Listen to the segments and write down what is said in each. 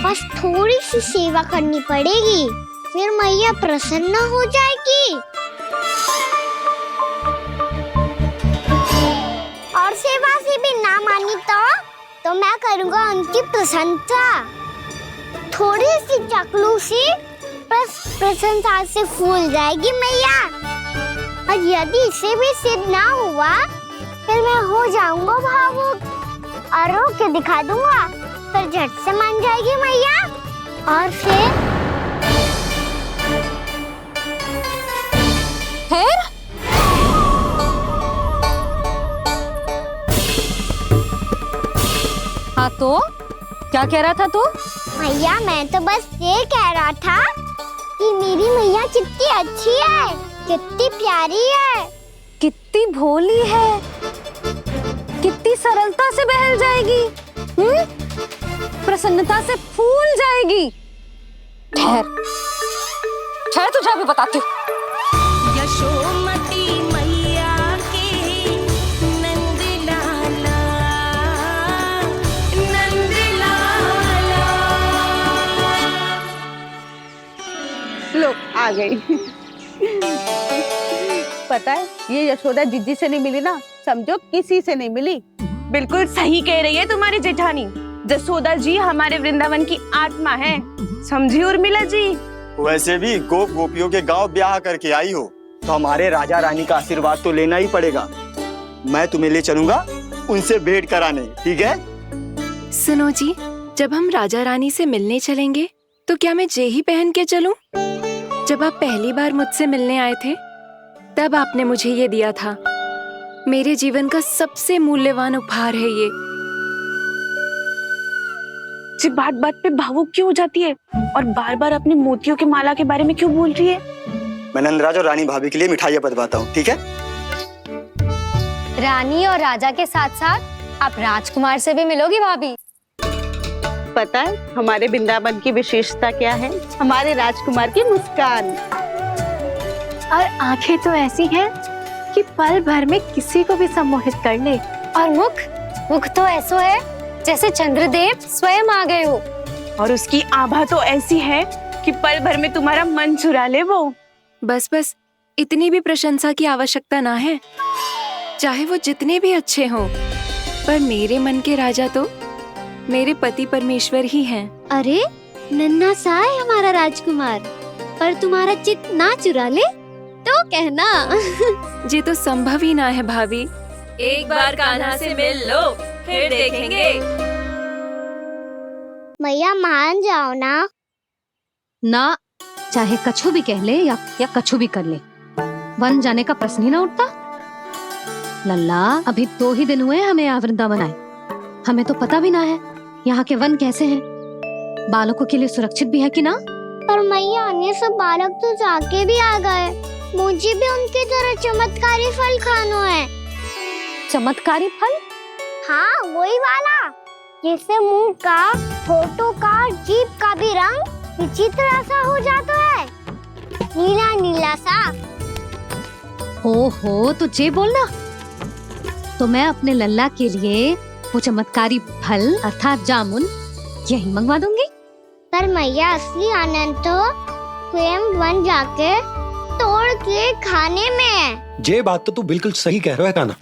बस थोड़ी सी सेवा करनी पड़ेगी, फिर मैया प्रसन्न हो जाएगी। और सेवा से भी ना मानी तो मैं करूँगा उनकी प्रशंसा। थोड़ी सी चकलूसी बस प्रशंसा से फूल जाएगी मैया। और यदि इसे भी सिद्ध ना हुआ फिर मैं हो जाऊंगा भावुक और रो के दिखा दूंगा, फिर झट से मान जाएगी मैया। और फिर हाँ तो क्या कह रहा था तू? मैया मैं तो बस ये कह रहा था कि मेरी मैया कितनी अच्छी है, कितनी प्यारी है, कितनी भोली है, कितनी सरलता से बहल जाएगी, प्रसन्नता से फूल जाएगी। ठहर ठहर, तुझे अभी बताती हूँ। यशोमती मैया के नंद लाला, नंद लाला। लो आ गई। पता है ये यशोदा जीजी से नहीं मिली ना, समझो किसी से नहीं मिली। बिल्कुल सही कह रही है तुम्हारी जेठानी। जसोदा जी हमारे वृंदावन की आत्मा है, समझी उर्मिला जी। वैसे भी गोप गोपियों के गांव ब्याह करके आई हो तो हमारे राजा रानी का आशीर्वाद तो लेना ही पड़ेगा। मैं तुम्हें ले चलूंगा उनसे भेंट कराने, ठीक है? सुनो जी, जब हम राजा रानी से मिलने चलेंगे तो क्या मैं जे ही पहन के चलूं? जब आप पहली बार मुझसे मिलने आए थे तब आपने मुझे ये दिया था। मेरे जीवन का सबसे मूल्यवान उपहार है ये। जी बात बात पे भावुक क्यों हो जाती है और बार बार अपनी मोतियों की माला के बारे में क्यों बोल रही है? मैं नंदराज और रानी भाभी के लिए मिठाइयाँ बंटवाता हूँ, ठीक है? रानी और राजा के साथ साथ आप राजकुमार से भी मिलोगी भाभी। पता है हमारे वृंदावन की विशेषता क्या है? हमारे राजकुमार की मुस्कान। और आंखें तो ऐसी हैं कि पल भर में किसी को भी सम्मोहित कर ले। और मुख तो ऐसा है जैसे चंद्रदेव स्वयं आ गए हो। और उसकी आभा तो ऐसी है कि पल भर में तुम्हारा मन चुरा ले वो। बस बस, इतनी भी प्रशंसा की आवश्यकता ना है। चाहे वो जितने भी अच्छे हों, पर मेरे मन के राजा तो मेरे पति परमेश्वर ही हैं। अरे नन्हा सा है हमारा राजकुमार, पर तुम्हारा चित्त ना चुरा ले तो कहना। ये तो संभव ही ना है भाभी। एक बार कान्हा से मिल लो, फिर देखेंगे। मैया मान जाओ ना। ना, चाहे कछु भी कह ले या कछु भी कर ले, वन जाने का प्रश्न ही ना उठता। लल्ला, अभी 2 ही दिन हुए हमें यहाँ वृंदावन आए, हमें तो पता भी ना है यहाँ के वन कैसे हैं, बालकों के लिए सुरक्षित भी है कि ना। पर मैया अन्य सब बालक तो जाके भी आ गए, मुझे भी उनकी तरह चमत्कारी फल खाना है। चमत्कारी फल? हाँ वही वाला, जिससे मुंह का, होठों का, जीभ का भी रंग विचित्र सा हो जाता है, नीला नीला सा। हो तो जे बोलना, तो मैं अपने लल्ला के लिए वो चमत्कारी फल अर्थात जामुन यही मंगवा दूंगी। पर मैया असली आनंद तो स्वयं वन जाके तोड़ के खाने में है। ये बात तो तू बिल्कुल सही कह रहा है कान्हा।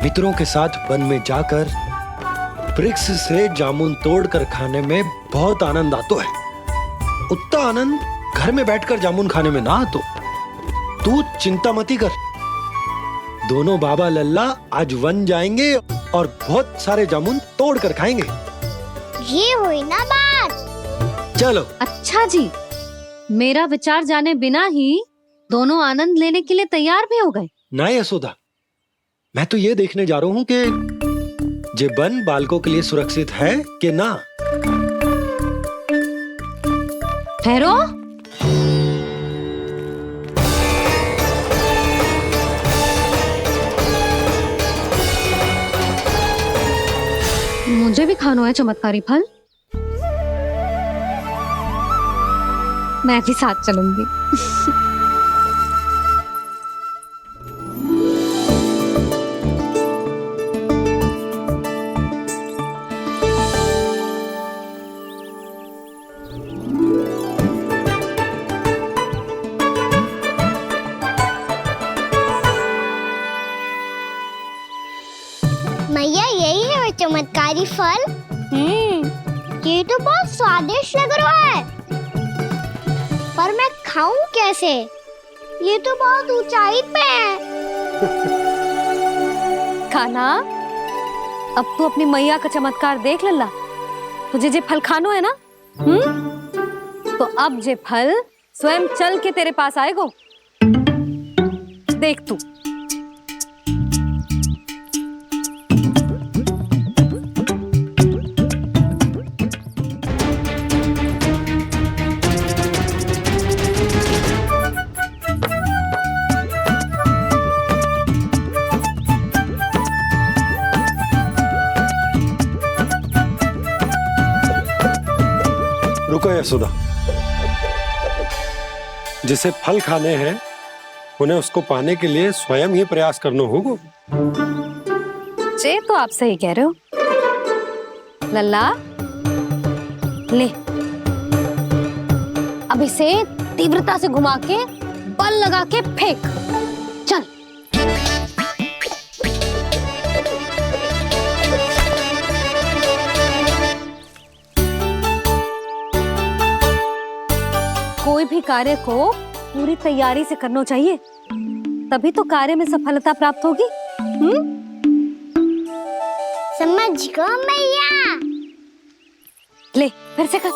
मित्रों के साथ वन में जाकर वृक्ष से जामुन तोड़कर खाने में बहुत आनंद आता है। उतना आनंद घर में बैठकर जामुन खाने में ना आतो। तू चिंता मती कर, दोनों बाबा लल्ला आज वन जाएंगे और बहुत सारे जामुन तोड़ कर खाएंगे। ये हुई ना बात। चलो। अच्छा जी, मेरा विचार जाने बिना ही दोनों आनंद लेने के लिए तैयार भी हो गए। ना यशोदा, मैं तो ये देखने जा रहा हूँ कि ये वन बालकों के लिए सुरक्षित है कि ना। ठहरो, मुझे भी खाना है चमत्कारी फल, मैं भी साथ चलूंगी। नारी फल। ये तो बहुत स्वादिष्ट लग रहा है, पर मैं खाऊं कैसे? ये तो बहुत ऊंचाई पे है। कान्हा, अब तू अपनी मैया का चमत्कार देख लल्ला। तुझे जे फल खानो है ना, तो अब जे फल स्वयं चल के तेरे पास आएगो। देख तू। रुको यशोदा, जिसे फल खाने हैं उन्हें उसको पाने के लिए स्वयं ही प्रयास करना होगा। जे तो आप सही कह रहे हो लल्ला। ले, अब इसे तीव्रता से घुमा के बल लगा के फेंक। चल। कोई भी कार्य को पूरी तैयारी से करना चाहिए, तभी तो कार्य में सफलता प्राप्त होगी। समझ गो मैया। ले, फिर से कर।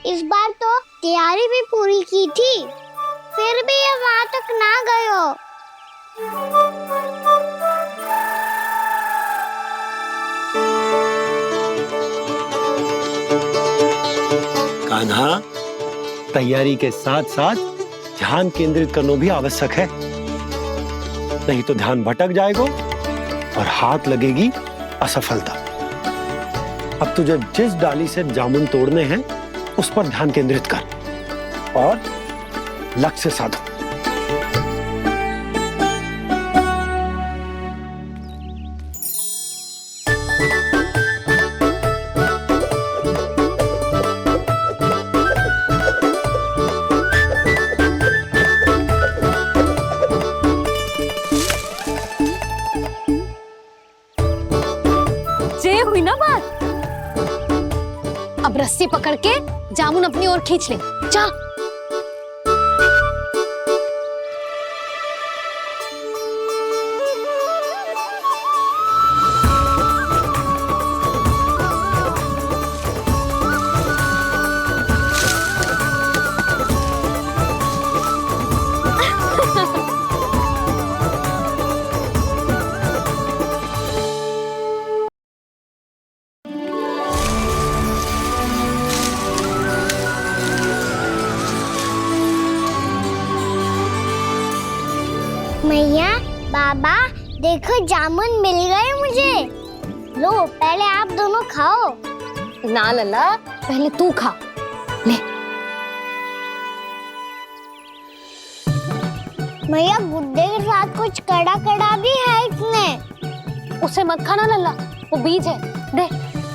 इस बार तो तैयारी भी पूरी की थी, फिर भी ये वहां तक ना गए हो। कान्हा, तैयारी के साथ साथ ध्यान केंद्रित करना भी आवश्यक है, नहीं तो ध्यान भटक जाएगा और हाथ लगेगी असफलता। अब तुझे जिस डाली से जामुन तोड़ने हैं उस पर ध्यान केंद्रित कर और लक्ष्य साधो। हुई ना बात। अब रस्सी पकड़ के जामुन अपनी ओर खींच ले। जा। मैया, बाबा, देखो जामुन मिल गए मुझे। लो, पहले आप दोनों खाओ। ना लल्ला, पहले तू खा। ले। मैया, गुड्डे के साथ कुछ कड़ा कड़ा भी है इसमें। उसे मत खाना लल्ला, वो बीज है। दे,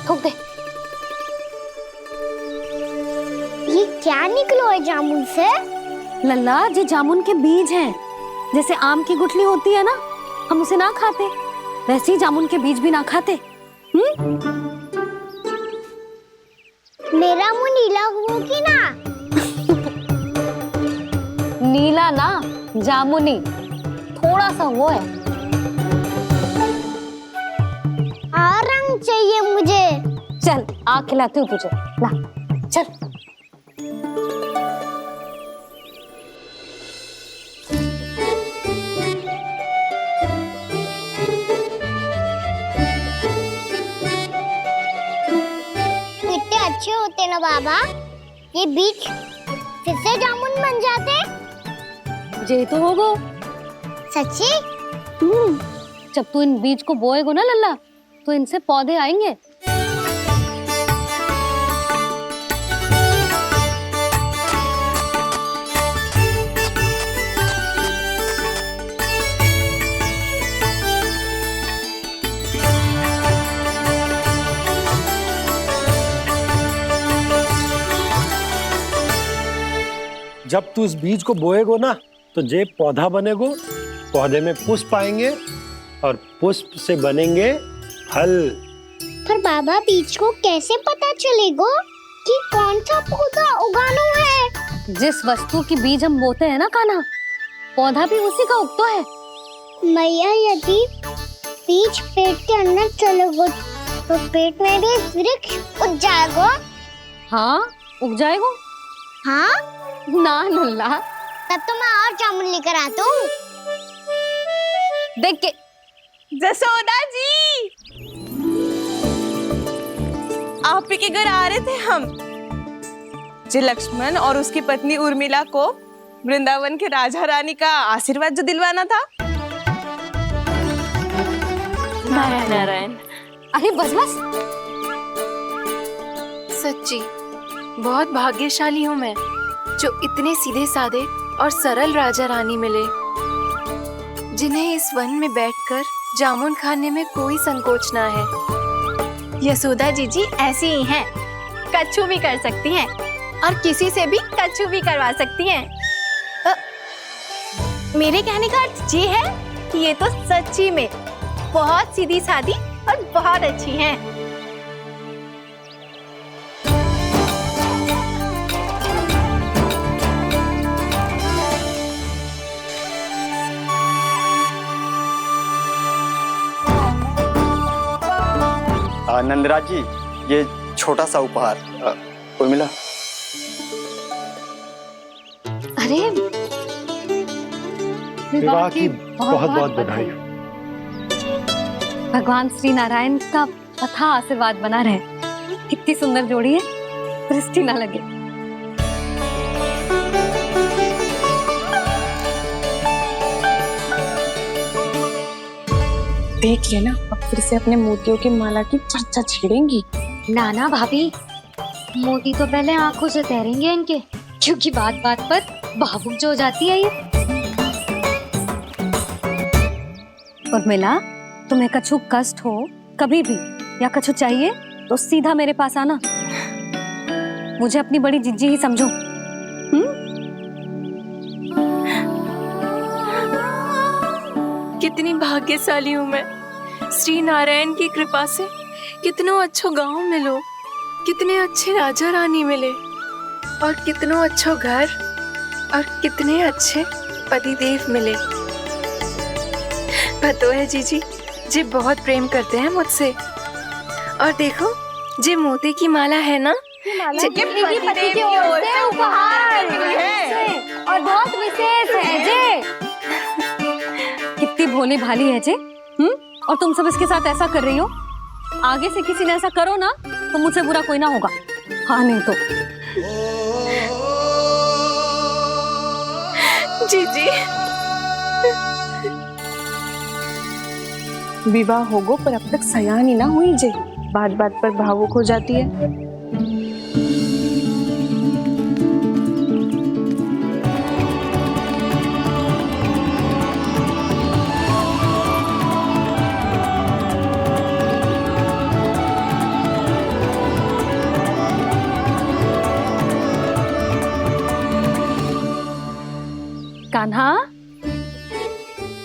थूक दे। ये क्या निकलो है जामुन से? लल्ला, ये जामुन के बीज हैं। जैसे आम की गुठली होती है ना, हम उसे ना खाते, वैसे ही जामुन के बीज भी ना खाते। मेरा मुंह नीला हुआ कि ना? नीला ना, जामुनी, थोड़ा सा वो है। और रंग चाहिए मुझे। चल, आ खिलाती हूँ तुझे। ला, चल। अच्छे होते ना बाबा, ये बीज फिर से जामुन बन जाते। जे तो होगो। सच्ची? जब तू इन बीज को बोएगो ना लल्ला, तो इनसे पौधे आएंगे। जब तू इस बीज को बोएगो ना तो जे पौधा बनेगो, पौधे में पुष्प आएंगे और पुष्प से बनेंगे फल। पर बाबा बीज को कैसे पता चलेगा कि कौन सा पौधा उगाना है? जिस वस्तु की बीज हम बोते हैं ना कान्हा, पौधा भी उसी का उगता है। मैया यदि बीज पेट के अंदर चलेगा तो पेट में भी वृक्ष उग जाएगा। हाँ, उग जाएगा। हाँ ना नल्ला, तब तो मैं और जामुन लेकर आता हूँ। देख के। जसोदा जी, आप ही के घर आ रहे थे हम। जो लक्ष्मण और उसकी पत्नी उर्मिला को वृंदावन के राजा रानी का आशीर्वाद जो दिलवाना था। नारायण नारायण। अरे बस बस। सच्ची बहुत भाग्यशाली हूँ मैं, जो इतने सीधे साधे और सरल राजा रानी मिले, जिन्हें इस वन में बैठकर जामुन खाने में कोई संकोच ना है। यशोदा जी ऐसी ही हैं, कच्छू भी कर सकती हैं और किसी से भी कच्छू भी करवा सकती हैं। मेरे कहने का अर्थ ये है कि ये तो सच्ची में बहुत सीधी सादी और बहुत अच्छी हैं। नंदराज जी, ये छोटा सा उपहार। उर्मिला। अरे विवाह की बहुत बहुत बधाई। भगवान श्री नारायण का अथाह आशीर्वाद बना रहे। कितनी सुंदर जोड़ी है, दृष्टि ना लगे। देख लेना, अब फिर से अपने मोतियों की माला की चर्चा छेड़ेंगी। नाना भाभी, मोती तो पहले आंखों से तैरेंगे इनके, क्योंकि बात बात पर भावुक जो हो जाती है ये। उर्मिला, तुम्हें कछु कष्ट हो कभी भी या कछु चाहिए तो सीधा मेरे पास आना। मुझे अपनी बड़ी जिज्जी ही समझो। कितनी भाग्यशाली हूँ मैं, श्री नारायण की कृपा से कितनों अच्छो गांव मिलो, कितने अच्छे राजा रानी मिले और कितनों अच्छो घर और कितने अच्छे पतिदेव मिले। पतो है जीजी, जी बहुत प्रेम करते हैं मुझसे। और देखो, जी मोती की माला है ना, पति की ओर से उपहार और बहुत विशेष है जे। कितनी भोली भाली है जे। और तुम सब इसके साथ ऐसा कर रही हो। आगे से किसी ने ऐसा करो ना तो मुझसे बुरा कोई ना होगा। हाँ नहीं तो। जीजी, विवाह होगो पर अब तक सयान ही ना हुई जे, बात बात पर भावुक हो जाती है। कान्हा,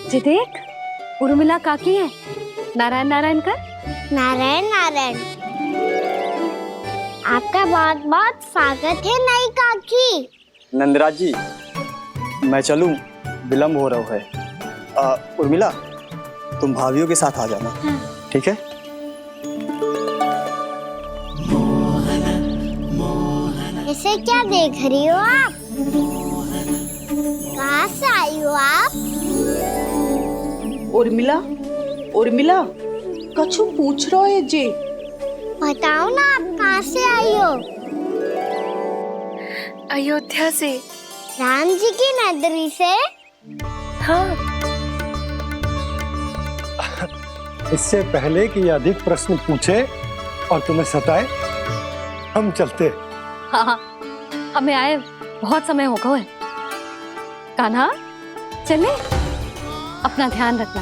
जी देख, उर्मिला काकी है। नारायण नारायण कर। नारायण नारायण। आपका बहुत बहुत स्वागत है नई काकी। नंदराज जी, मैं चलूं, विलम्ब हो रहा है। उर्मिला, तुम भाभियों के साथ आ जाना। ठीक है? इसे क्या देख रही हो आप? कहाँ से आई हो आप? उर्मिला, उर्मिला, कछु पूछ रहा है जी। बताओ ना, आप कहाँ से आई हो? अयोध्या से। राम जी की नगरी से? हाँ। इससे पहले कि ये अधिक प्रश्न पूछे और तुम्हें सताए, हम चलते। हाँ, हमें आए बहुत समय हो गया है। कान्हा, चले, अपना ध्यान रखना।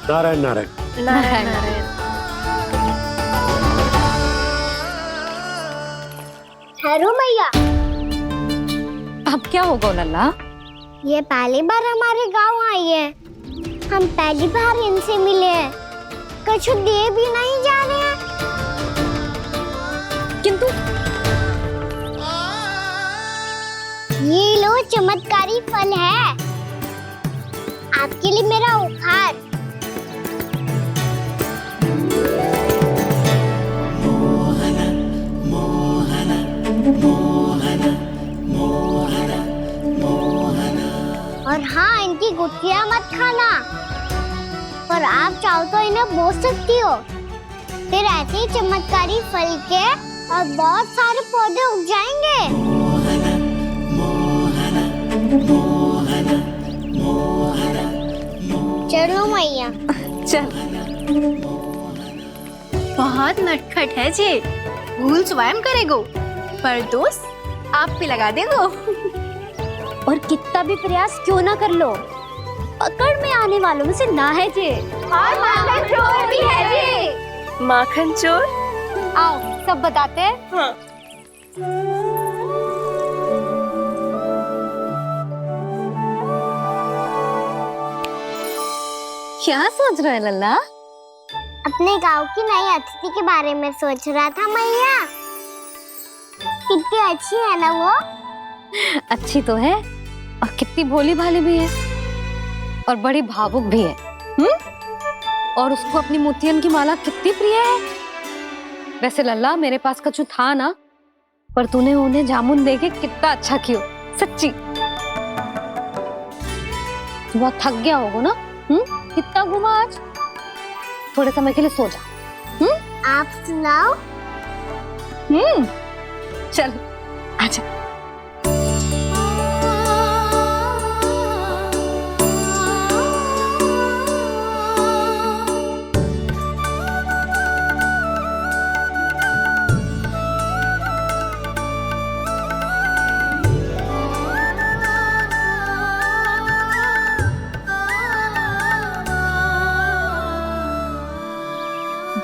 नारायण नारायण। नारायण नारायण। हेलो मैया। अब क्या होगा लल्ला? ये पहली बार हमारे गांव आई है, हम पहली बार इनसे मिले हैं, कुछ दे भी नहीं जा रहे हैं। किंतु ये लो चमत्कारी फल है, आपके लिए मेरा उपहार। और हाँ, इनकी गुठलियां मत खाना, पर आप चाहो तो इन्हें बो सकती हो, फिर ऐसे ही चमत्कारी फल के और बहुत सारे पौधे उग जाएंगे। चलो मैया। चल। बहुत नटखट है जे, भूल स्वयं करेगो, पर दोस्त आप पे लगा देगो। और कितना भी प्रयास क्यों ना कर लो, पकड़ में आने वालों में से ना है जे। और माखन चोर भी है जे। माखन चोर? आओ सब बताते हैं। हाँ। क्या सोच रहा है लल्ला? अपने गांव की नई अतिथि के बारे में सोच रहा था मैया। कितनी अच्छी है ना वो? अच्छी तो है और कितनी भोली भाली भी है और बड़ी भावुक भी है। और उसको अपनी मोतियन की माला कितनी प्रिय है। वैसे लल्ला, मेरे पास कछु था ना, पर तूने उन्हें जामुन देके कितना अच्छा किया, सच्ची। तू बहुत थक गया होगा ना? कितना घूमा आज? थोड़े समय के लिए सो जा। आप सुनाओ। चल आजा।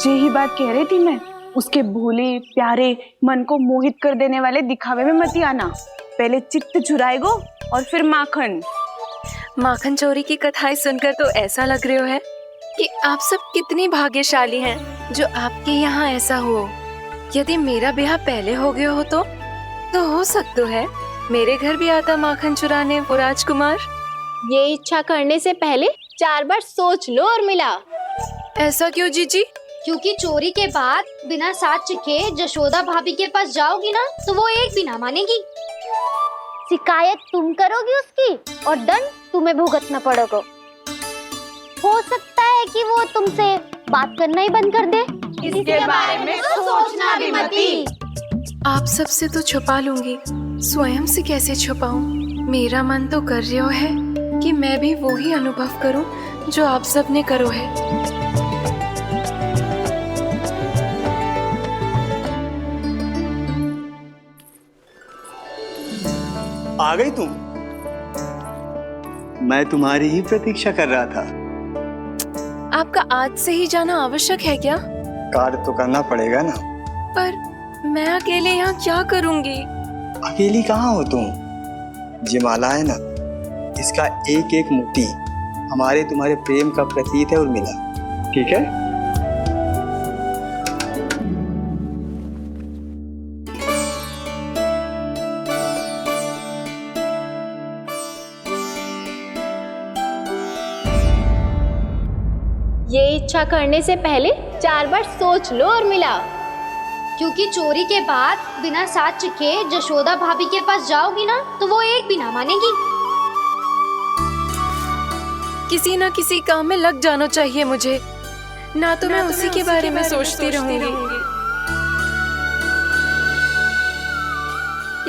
यही बात कह रही थी मैं, उसके भोले प्यारे मन को मोहित कर देने वाले दिखावे में मत आना। पहले चित्त चुराएगो और फिर माखन। माखन चोरी की कथाएं सुनकर तो ऐसा लग रहा है कि आप सब कितनी भाग्यशाली हैं जो आपके यहाँ ऐसा हो। यदि मेरा ब्याह पहले हो गया हो तो हो सकता है मेरे घर भी आता माखन चुराने वो राजकुमार। ये इच्छा करने से पहले 4 बार सोच लो और मिला। ऐसा क्यों जीजी? क्योंकि चोरी के बाद बिना साथ चिखे जशोदा भाभी के पास जाओगी ना, तो वो एक भी ना मानेगी। शिकायत तुम करोगी उसकी और दंड तुम्हें भुगतना पड़ेगा। हो सकता है कि वो तुमसे बात करना ही बंद कर दे। इसके बारे में तो सोचना भी मती। आप सबसे तो छुपा लूंगी, स्वयं से कैसे छुपाऊं? मेरा मन तो कर रहा है कि मैं भी वो ही अनुभव करूं जो आप सब ने करो है। आ गई तुम? मैं तुम्हारी ही प्रतीक्षा कर रहा था। आपका आज से ही जाना आवश्यक है क्या? कार्य तो करना पड़ेगा ना। पर मैं अकेले यहाँ क्या करूंगी? अकेली कहाँ हो तुम? ये माला है ना, इसका एक एक मोती हमारे तुम्हारे प्रेम का प्रतीक है उर्मिला, ठीक है? ये इच्छा करने से पहले 4 बार सोच लो और मिला। क्योंकि चोरी के बाद बिना साथ चिखे जशोदा भाभी के पास जाओगी ना, तो वो एक भी ना मानेगी। किसी ना किसी काम में लग जाना चाहिए मुझे, ना तो मैं उसी के बारे में सोचती रहूंगी।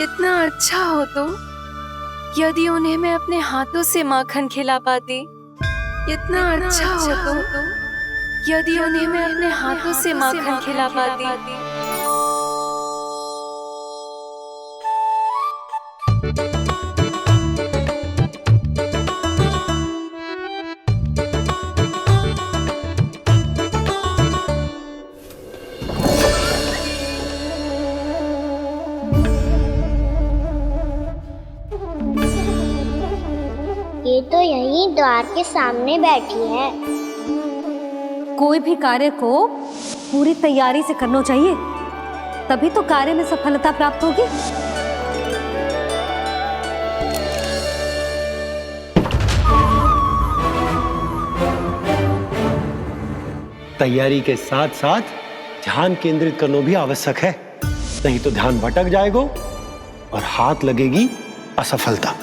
इतना अच्छा हो तो यदि उन्हें मैं अपने हाथों से माखन खिला पाती। इतना अच्छा हो तो यदि उन्हें मैं अपने हाथों से माखन खिला पाती। तो यहीं द्वार के सामने बैठी है। कोई भी कार्य को पूरी तैयारी से करना चाहिए, तभी तो कार्य में सफलता प्राप्त होगी। तैयारी के साथ साथ ध्यान केंद्रित करना भी आवश्यक है, नहीं तो ध्यान भटक जाएगा और हाथ लगेगी असफलता।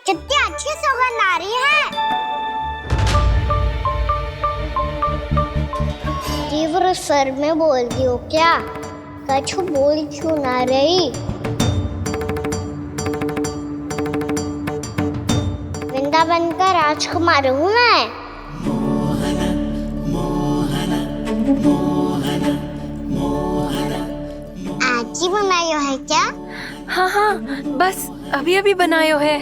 कितनी अच्छी सौगंध आ रही है। तीव्र स्वर में बोलती हो क्या? कछु बोल क्यों ना रही? वृंदावन का राजकुमार हूँ मैं। आज ही बनायो है क्या? हाँ हाँ, बस अभी अभी बनायो है।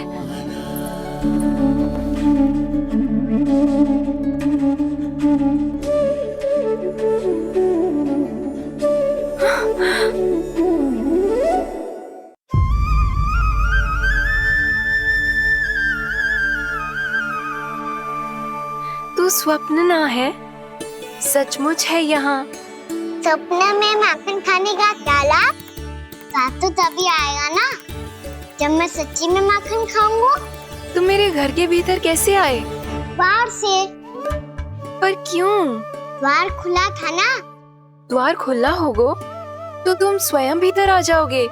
तू स्वप्न ना है, सचमुच है यहाँ। सपने में माखन खाने का क्या लाभ? बात तो तभी आएगा ना जब मैं सच्ची में माखन खाऊंगा। तुम मेरे घर के भीतर कैसे आए? बाहर से। पर क्यों? द्वार खुला था ना। द्वार खुला होगा तो तुम स्वयं भीतर आ जाओगे।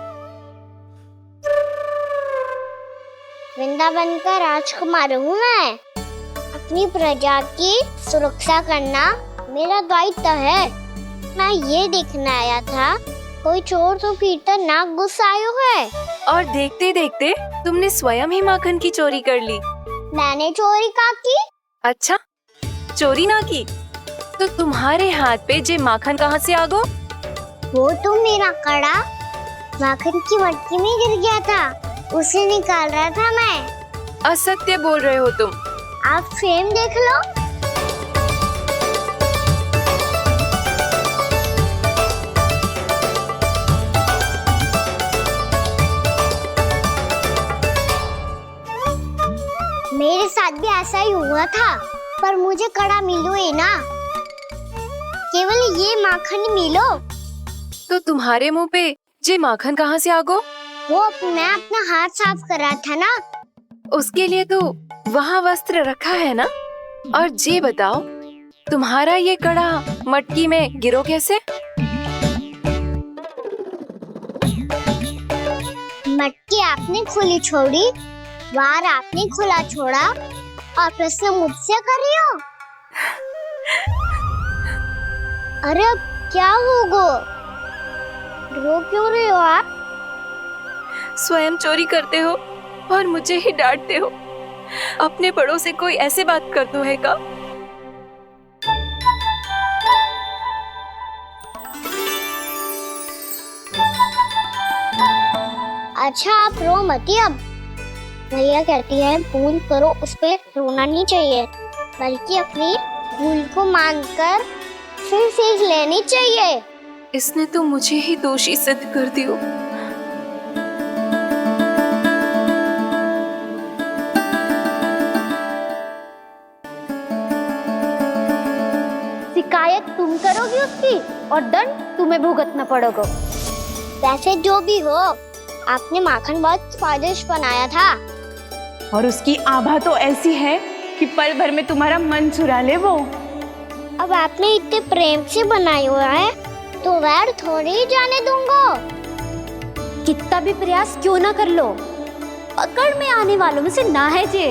वृंदावन का राजकुमार हूँ मैं। अपनी प्रजा की सुरक्षा करना मेरा दायित्व है। मैं ये देखने आया था कोई चोर तो कीर्तन ना घुस आयो है। और देखते देखते तुमने स्वयं ही माखन की चोरी कर ली। मैंने चोरी का की? अच्छा, चोरी ना की तो तुम्हारे हाथ पे जे माखन कहाँ से आ गो? वो तो मेरा कड़ा माखन की मटकी में गिर गया था, उसे निकाल रहा था मैं। असत्य बोल रहे हो तुम। आप फ्रेम देख लो। मेरे साथ भी ऐसा ही हुआ था, पर मुझे कड़ा मिलो है ना, केवल ये माखन मिलो। तो तुम्हारे मुंह पे जे माखन कहाँ से आ गो? वो मैं अपना हाथ साफ कर रहा था ना। उसके लिए तो वहाँ वस्त्र रखा है ना। और जे बताओ, तुम्हारा ये कड़ा मटकी में गिरो कैसे? मटकी आपने खुली छोड़ी, द्वार आपने खुला छोड़ा, और प्रश्न मुझसे कर रही हो? अरे अब क्या होगा? रो क्यों रहे हो आप? स्वयं चोरी करते हो और मुझे ही डांटते हो। अपने बड़ों से कोई ऐसे बात करते है का? अच्छा आप रो मती। अब भैया कहती है भूल करो, उस पे रोना नहीं चाहिए, बल्कि अपनी भूल को मानकर फिर सीख लेनी चाहिए। इसने तो मुझे ही दोषी सिद्ध कर दिया। शिकायत तुम करोगी उसकी और दंड तुम्हें भुगतना पड़ेगा। वैसे जो भी हो, आपने माखन बहुत स्वादिष्ट बनाया था। और उसकी आभा तो ऐसी है कि पल भर में तुम्हारा मन चुरा ले वो। अब आपने इतने प्रेम से बनाया हुआ है तो वैर थोड़ी ही जाने दूंगा। कितना भी प्रयास क्यों ना कर लो, पकड़ में आने वालों में से ना है जे।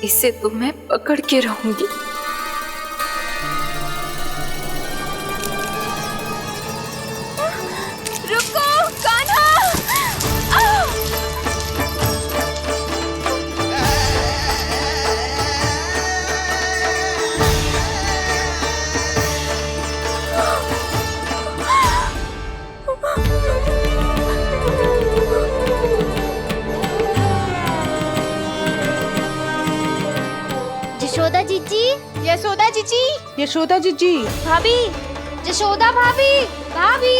इसे तो मैं पकड़ के रहूंगी। रुको कान्हा! यशोदा जीजी, यशोदा जीजी, यशोदा जीजी, भाभी, यशोदा भाभी, भाभी।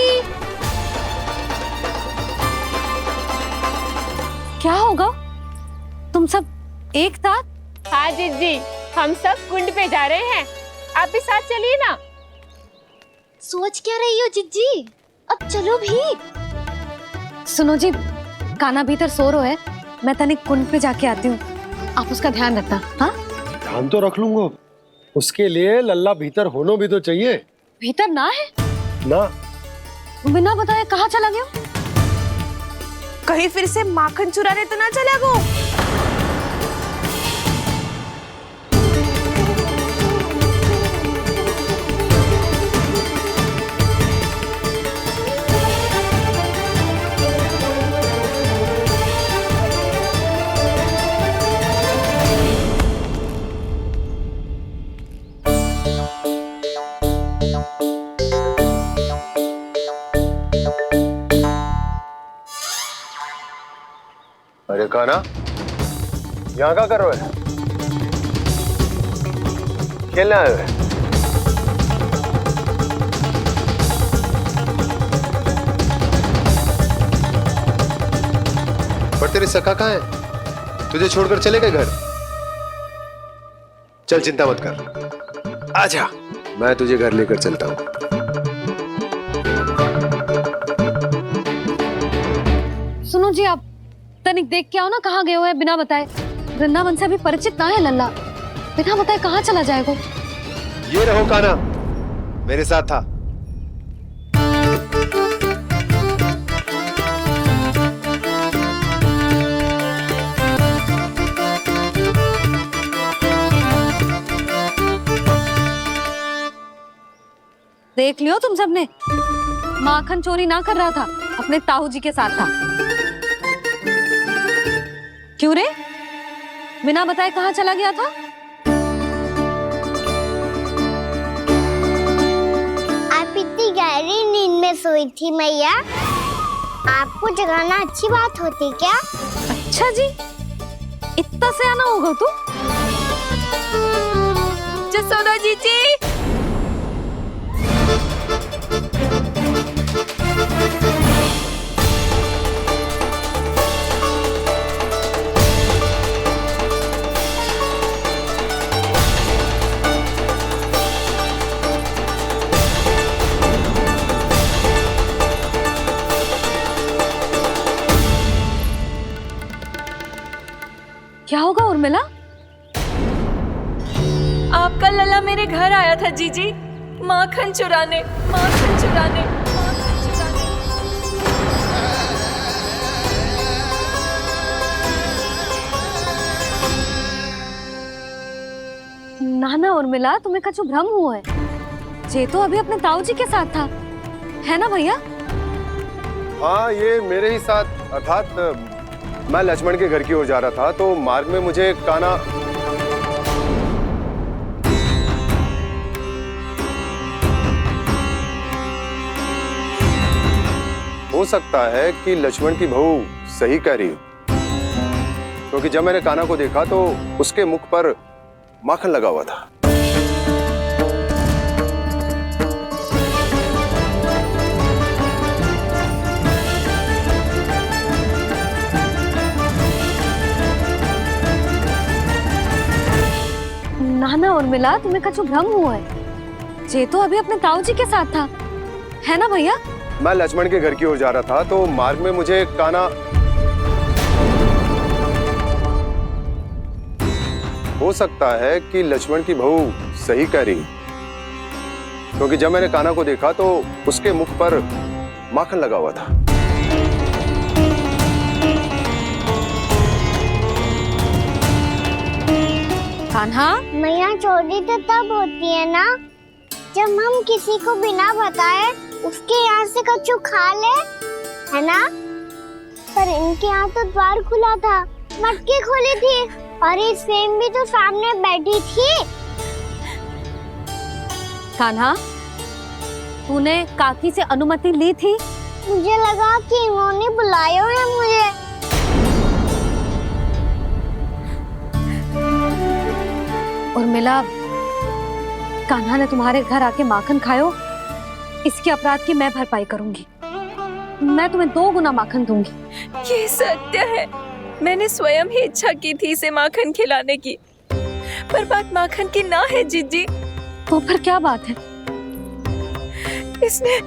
क्या होगा? तुम सब एक साथ? हाँ जीजी, हम सब कुंड पे जा रहे हैं, आप भी साथ चलिए ना। सोच क्या रही हो जीजी? अब चलो भी। सुनो जी, काना भीतर सो रो है, मैं तनिक कुंड पे जाके आती हूँ, आप उसका ध्यान रखना। हाँ, ध्यान तो रख लूंगा, उसके लिए लल्ला भीतर होना भी तो चाहिए। भीतर ना है ना, बिना बताए कहाँ चला गया? कहीं फिर से माखन चुराने तो ना चला गो। अरे काना, यहाँ क्या कर रहे हो? खेलने आए हुए? पर तेरे सखा कहाँ है? तुझे छोड़कर चले गए घर? चल चिंता मत कर, आजा, मैं तुझे घर लेकर चलता हूँ। सुनो जी, आप तनिक देख के आओ ना कहाँ गए हुए हैं बिना बताए। वृंदावन से अभी परिचित ना है लल्ला, बिना बताए कहाँ चला जाएगा? ये रहो काना, मेरे साथ था। देख लियो तुम सबने, माखन चोरी ना कर रहा था, अपने ताऊ जी के साथ था। क्यों रे, बिना बताए कहाँ चला गया था? आप इतनी गहरी नींद में सोई थी मैया, आपको जगाना अच्छी बात होती क्या? अच्छा जी, इतना सयाना होगा तू? यशोदा जीजी, क्या होगा उर्मिला? आपका लल्ला मेरे घर आया था जीजी, माखन चुराने, माखन चुराने, माखन चुराने। ना ना उर्मिला, तुम्हें कछु भ्रम हुआ है, जे तो अभी अपने ताऊ जी के साथ था, है ना भैया? हाँ, ये मेरे ही साथ, अर्थात मैं लक्ष्मण के घर की ओर जा रहा था, तो मार्ग में मुझे काना हो सकता है कि लक्ष्मण की बहू सही कह रही हो, क्योंकि जब मैंने काना को देखा तो उसके मुख पर माखन लगा हुआ था। ना ना उर्मिला, तुम्हें कछु भ्रम हुआ है, जे तो अभी अपने ताऊ जी के साथ था, है ना भैया? मैं लक्ष्मण के घर की ओर जा रहा था, तो मार्ग में मुझे काना हो सकता है कि लक्ष्मण की बहू सही कह रही, क्योंकि जब मैंने काना को देखा तो उसके मुख पर माखन लगा हुआ था। कान्हा, मैया चोरी तो तब होती है ना जब हम किसी को बिना बताए उसके यहाँ से कछु खा ले, है ना? पर इनके यहाँ तो द्वार खुला था, मटकी खोली थी और ये सेम भी तो सामने बैठी थी। कान्हा, तूने काकी से अनुमति ली थी? मुझे लगा कि इन्होंने बुलाया है मुझे। उर्मिला, कान्हा ने तुम्हारे घर आके माखन खायो, इसके अपराध की मैं भरपाई करूंगी। मैं तुम्हें 2 गुना माखन दूंगी। ये सत्य है, मैंने स्वयं ही इच्छा की थी इसे माखन खिलाने की, पर बात माखन की ना है जीजी। तो फिर क्या बात है? इसने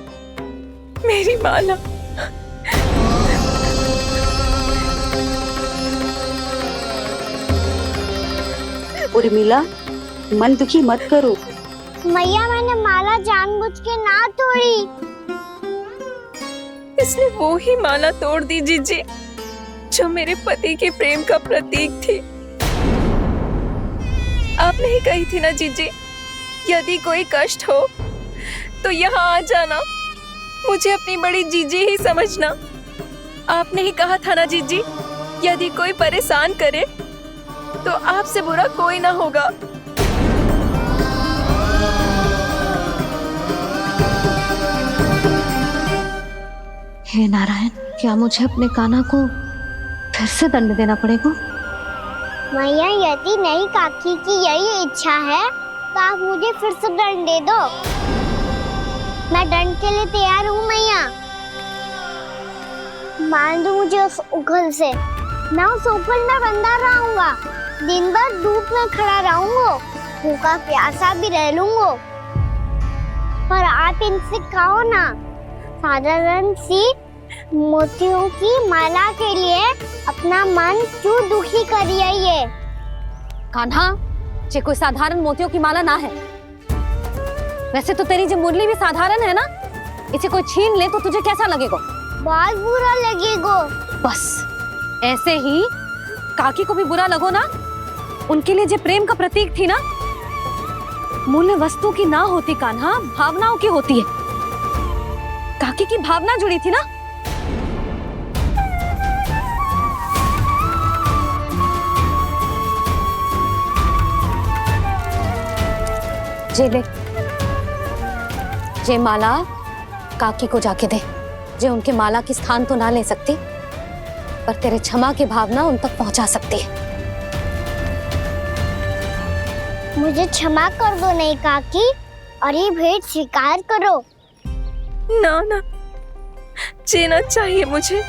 मेरी माला उर्मिला, मन दुखी मत करो। मैया मैंने माला जानबूझ के ना तोड़ी। इसने वो ही माला तोड़ दी जीजी जो मेरे पति के प्रेम का प्रतीक थी। आपने ही कही थी ना जीजी, यदि कोई कष्ट हो तो यहाँ आ जाना, मुझे अपनी बड़ी जीजी ही समझना। आपने ही कहा था ना जीजी, यदि कोई परेशान करे तो आपसे बुरा कोई ना होगा। हे नारायण, क्या मुझे अपने कान्हा को फिर से दंड देना पड़ेगा? मैया यदि नहीं काकी की यही इच्छा है तो आप मुझे फिर से दंड दे दो। मैं दंड के लिए तैयार हूँ मैया। मान दो मुझे उस उखल से, मैं उस उखल में बंधा रहूंगा, दिन भर धूप में खड़ा रहूंगा, भूखा प्यासा भी रह लूंगा। पर आप इनसे कहो ना, साधारण सी मोतियों की माला के लिए अपना मन क्यों दुखी करिए? ये कान्हा, ये कोई साधारण मोतियों की माला ना है। वैसे तो तेरी जो मुरली भी साधारण है ना, इसे कोई छीन ले तो तुझे कैसा लगेगा? बहुत बुरा लगेगा। बस ऐसे ही काकी को भी बुरा लगो ना। उनके लिए जो प्रेम का प्रतीक थी ना, मूल्य वस्तु की ना होती कान्हा, भावनाओं की होती है। काकी की भावना जुड़ी थी ना। जे ले, जे माला काकी को जाके दे। जे उनके माला की स्थान तो ना ले सकती, पर तेरे क्षमा की भावना उन तक पहुंचा सकती है। मुझे क्षमा कर दो नहीं काकी, और ये भेंट स्वीकार करो। ना ना, जीना चाहिए मुझे।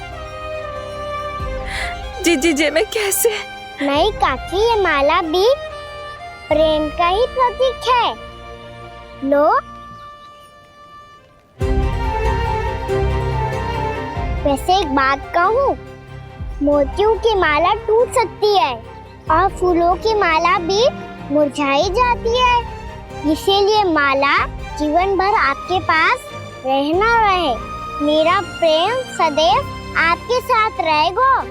जीजी जे मैं कैसे? नहीं काकी, ये माला भी प्रेम का ही प्रतीक है। लो, वैसे एक बात कहूँ, मोतियों की माला टूट सकती है और फूलों की माला भी मुरझाई जाती है। इसीलिए माला जीवन भर आपके पास रहना रहे। मेरा प्रेम सदैव आपके साथ रहेगा।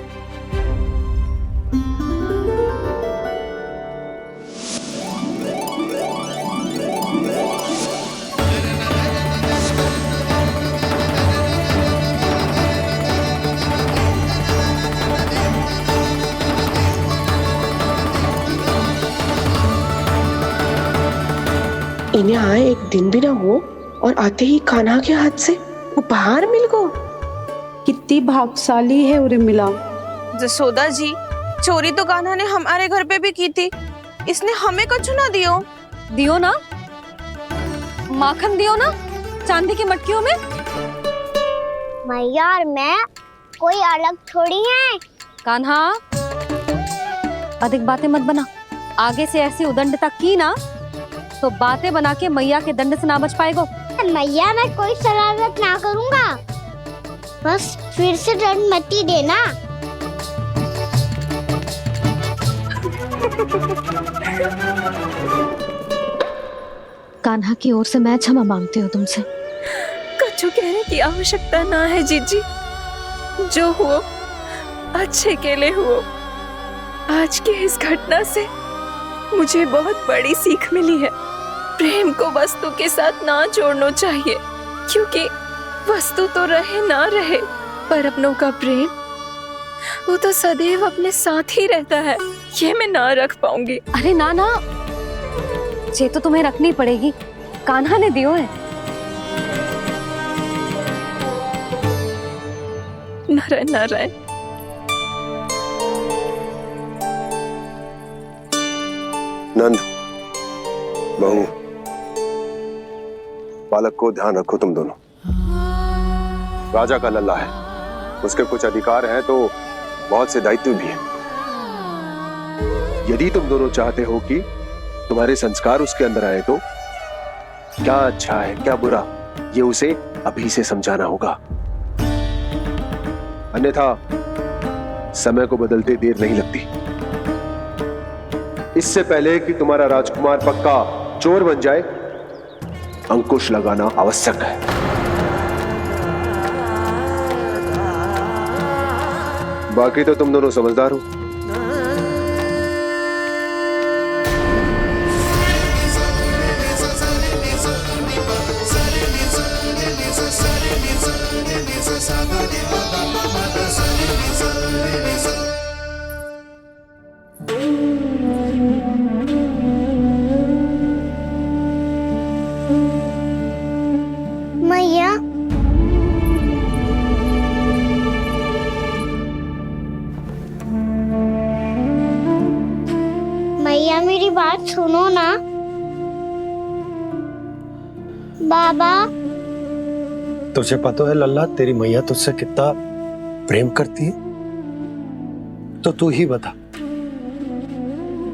इन्हें आए एक दिन भी ना हो और आते ही कान्हा के हाथ से उपहार मिल गो। कितनी भाग्यशाली है उर्मिला। जसोदा जी, चोरी तो कान्हा ने हमारे घर पे भी की थी, इसने हमें कुछ ना दियो। दियो ना, माखन दियो ना, चांदी की मटकियों में। मैया और मैं कोई अलग थोड़ी हैं। कान्हा, अधिक बातें मत बना। आगे से ऐसी उदंडता की ना तो बातें बना के मैया के दंड से ना बच पाएगो। मैया, मैं कोई शरारत ना करूँगा, बस फिर से दंड मत ही देना। कान्हा की ओर से मैं क्षमा मांगती हूँ तुमसे। कछु कहने की आवश्यकता ना है जीजी, जो हुआ अच्छे के लिए हुआ। आज की इस घटना से मुझे बहुत बड़ी सीख मिली है। प्रेम को वस्तु के साथ ना जोड़ना चाहिए, क्योंकि वस्तु तो रहे ना रहे, पर अपनों का प्रेम वो तो सदैव अपने साथ ही रहता है। ये मैं ना रख पाऊंगी। अरे ना ना, ये तो तुम्हें रखनी पड़ेगी। कान्हा ने दियो है। नारायण नारायण। नंद, बहू, बालक को ध्यान रखो तुम दोनों। राजा का लल्ला है, उसके कुछ अधिकार हैं तो बहुत से दायित्व भी हैं। यदि तुम दोनों चाहते हो कि तुम्हारे संस्कार उसके अंदर आए तो क्या अच्छा है क्या बुरा ये उसे अभी से समझाना होगा, अन्यथा समय को बदलते देर नहीं लगती। इससे पहले कि तुम्हारा राजकुमार पक्का चोर बन जाए, अंकुश लगाना आवश्यक है। बाकी तो तुम दोनों समझदार हो। मैया, मैया मेरी बात सुनो ना। बाबा, तुझे पता है लल्ला, तेरी मैया तुझसे कितना प्रेम करती है? तो तू ही बता,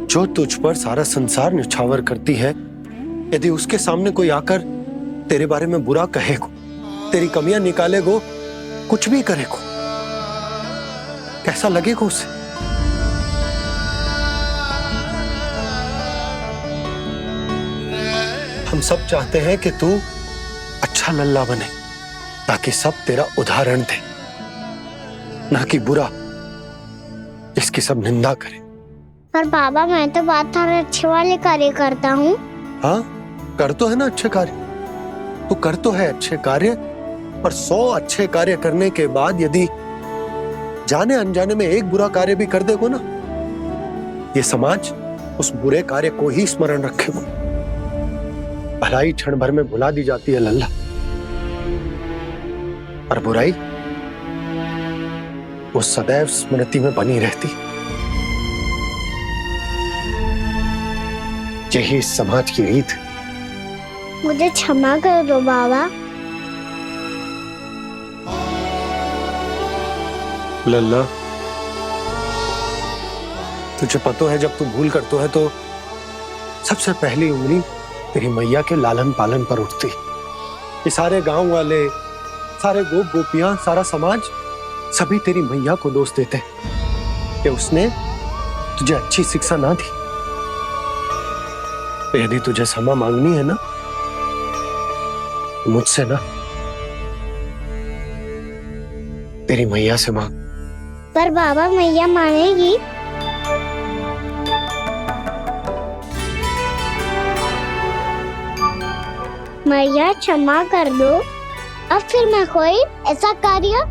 जो तुझ पर सारा संसार न्यौछावर करती है, यदि उसके सामने कोई आकर तेरे बारे में बुरा कहेगो, तेरी कमियां निकालेगो, कुछ भी करेगो, कैसा लगेगा उसे? हम सब चाहते हैं कि तू अच्छा लल्ला बने, ताकि सब तेरा उदाहरण दे, ना कि बुरा जिसकी सब निंदा करे। पर बाबा, मैं तो बात हर अच्छे वाले कार्य करता हूँ। हाँ, कर तो है ना अच्छे कार्य, तू कर तो है अच्छे कार्य, पर 100 अच्छे कार्य करने के बाद यदि जाने अनजाने में एक बुरा कार्य भी कर देगो ना, ये समाज उस बुरे कार्य को ही स्मरण रखेगो। भलाई क्षण भर में भुला दी जाती है लल्ला, और बुराई वो सदैव स्मृति में बनी रहती। यही इस समाज की रीत। मुझे क्षमा कर दो बाबा। लल्ला, तुझे पता है जब तू भूल करतो है तो सबसे पहली उंगली तेरी मैया के लालन पालन पर उठती। ये सारे गांव वाले, सारे गोप गोपियां, सारा समाज सभी तेरी मैया को दोष देते कि उसने तुझे अच्छी शिक्षा ना दी। तो यदि तुझे क्षमा मांगनी है ना, मुझसे ना, तेरी मैया से मांग। पर बाबा, मैया मानेगी? मैया क्षमा कर दो, अब फिर मैं कोई ऐसा कार्य।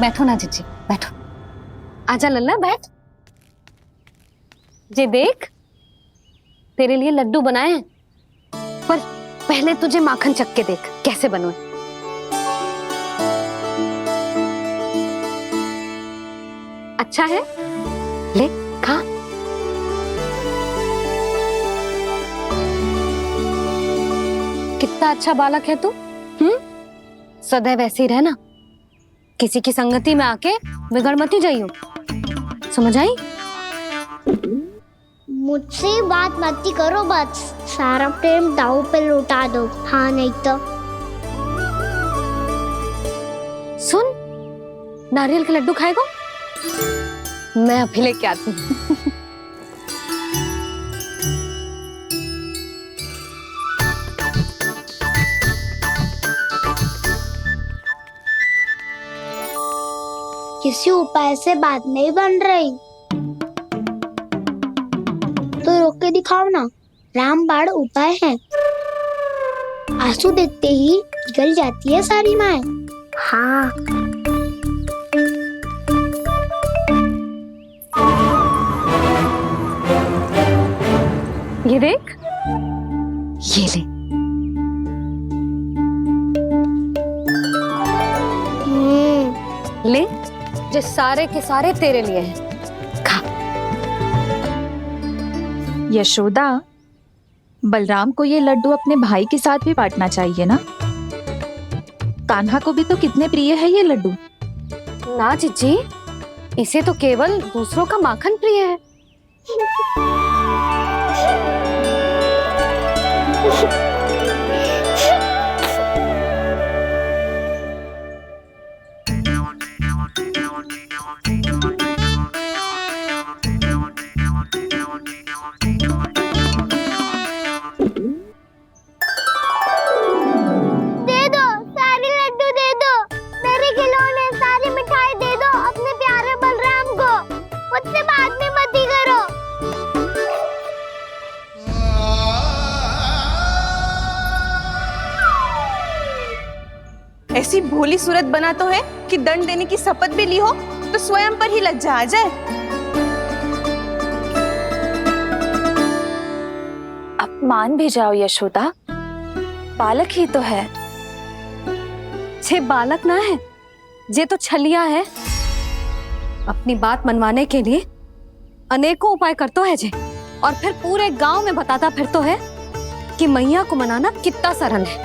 बैठो ना जीजी, बैठो। आजा लल्ला, बैठ। जे देख, तेरे लिए लड्डू बनाए हैं, पर पहले तुझे माखन चख के देख कैसे बने। अच्छा है, ले खा। कितना अच्छा बालक है तू। सदैव ऐसे ही रहना, किसी की संगति में आके बिगड़ मती जाइयो, समझ आई? मुझसे बात मत करो, बस सारा प्रेम दाव पे लौटा दो। हाँ, नहीं तो सुन, नारियल के लड्डू खाएगा? मैं अभी लेके आती हूँ। किसी उपाय से बात नहीं बन रही तो रोक के दिखाओ ना। रामबाण उपाय है, आंसू देखते ही जल जाती है सारी माए। हाँ, ये देख, ये ले। ले जो सारे के सारे तेरे लिए हैं। खा। यशोदा, बलराम को ये लड्डू अपने भाई के साथ भी बांटना चाहिए ना। कान्हा को भी तो कितने प्रिय है ये लड्डू। ना जीजी, इसे तो केवल दूसरों का माखन प्रिय है। ऐसी भोली सूरत बना तो है कि दंड देने की शपथ भी ली हो तो स्वयं पर ही लज्जा आ जाए। अब मान भी जाओ यशोदा, बालक ही तो है। छे बालक ना है, जे तो छलिया है। अपनी बात मनवाने के लिए अनेकों उपाय करतो है जे, और फिर पूरे गांव में बताता फिरतो है कि मैया को मनाना कितना सरल है।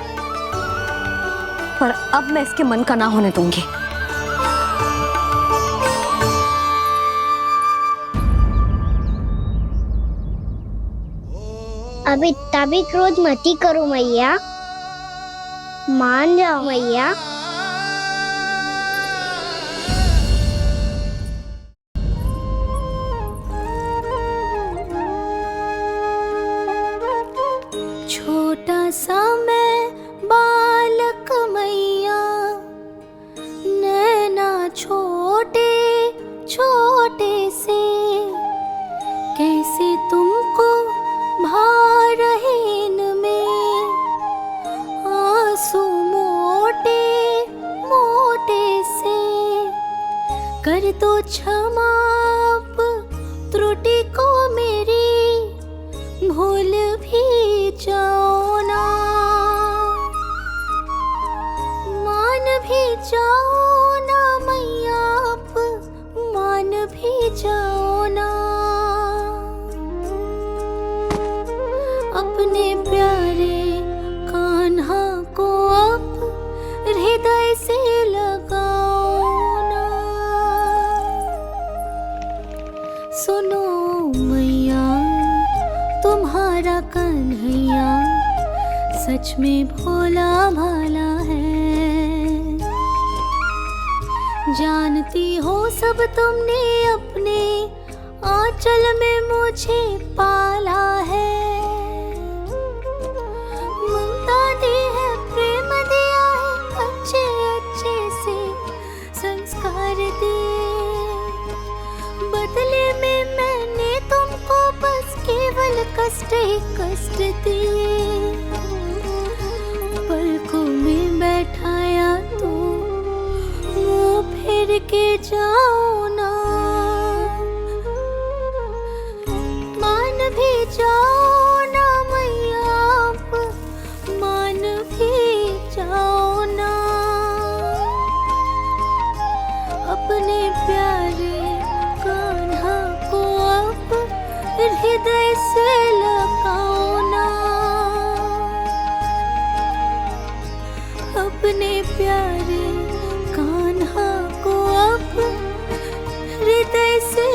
पर अब मैं इसके मन का ना होने दूंगी। अब इतना भी क्रोध मती करो मैया, मान जाओ मैया। छोटा सा मैं बालक मैया, नैना छोटे छोटे से, कैसे तुमको भा रहे इनमें आंसू मोटे मोटे से। कर दो क्षमा त्रुटि को मेरी, भूल भी जाओ ना, मान भी जाओ ना मैया, आप मान भी जाओ ना। अपने प्यारे कान्हा को अब हृदय से लगाओ ना। सुनो मैया, तुम्हारा कन्हैया सच में भोला भाला है। जानती हो सब तुमने अपने आंचल में मुझे पाला है। ममता दी है, प्रेम दिया है, अच्छे अच्छे से संस्कार दिए। बदले में मैंने तुमको बस केवल कष्ट ही कष्ट दिए। पलकों में बैठाया तो मुंह फेर के जाओ ना, मान भी जाओ ना मैया, आप मान भी जाओ ना। अपने प्यारे कान्हा को अब हृदय से लगाओ ना। अपने प्यारे कान्हा को अब हृदय से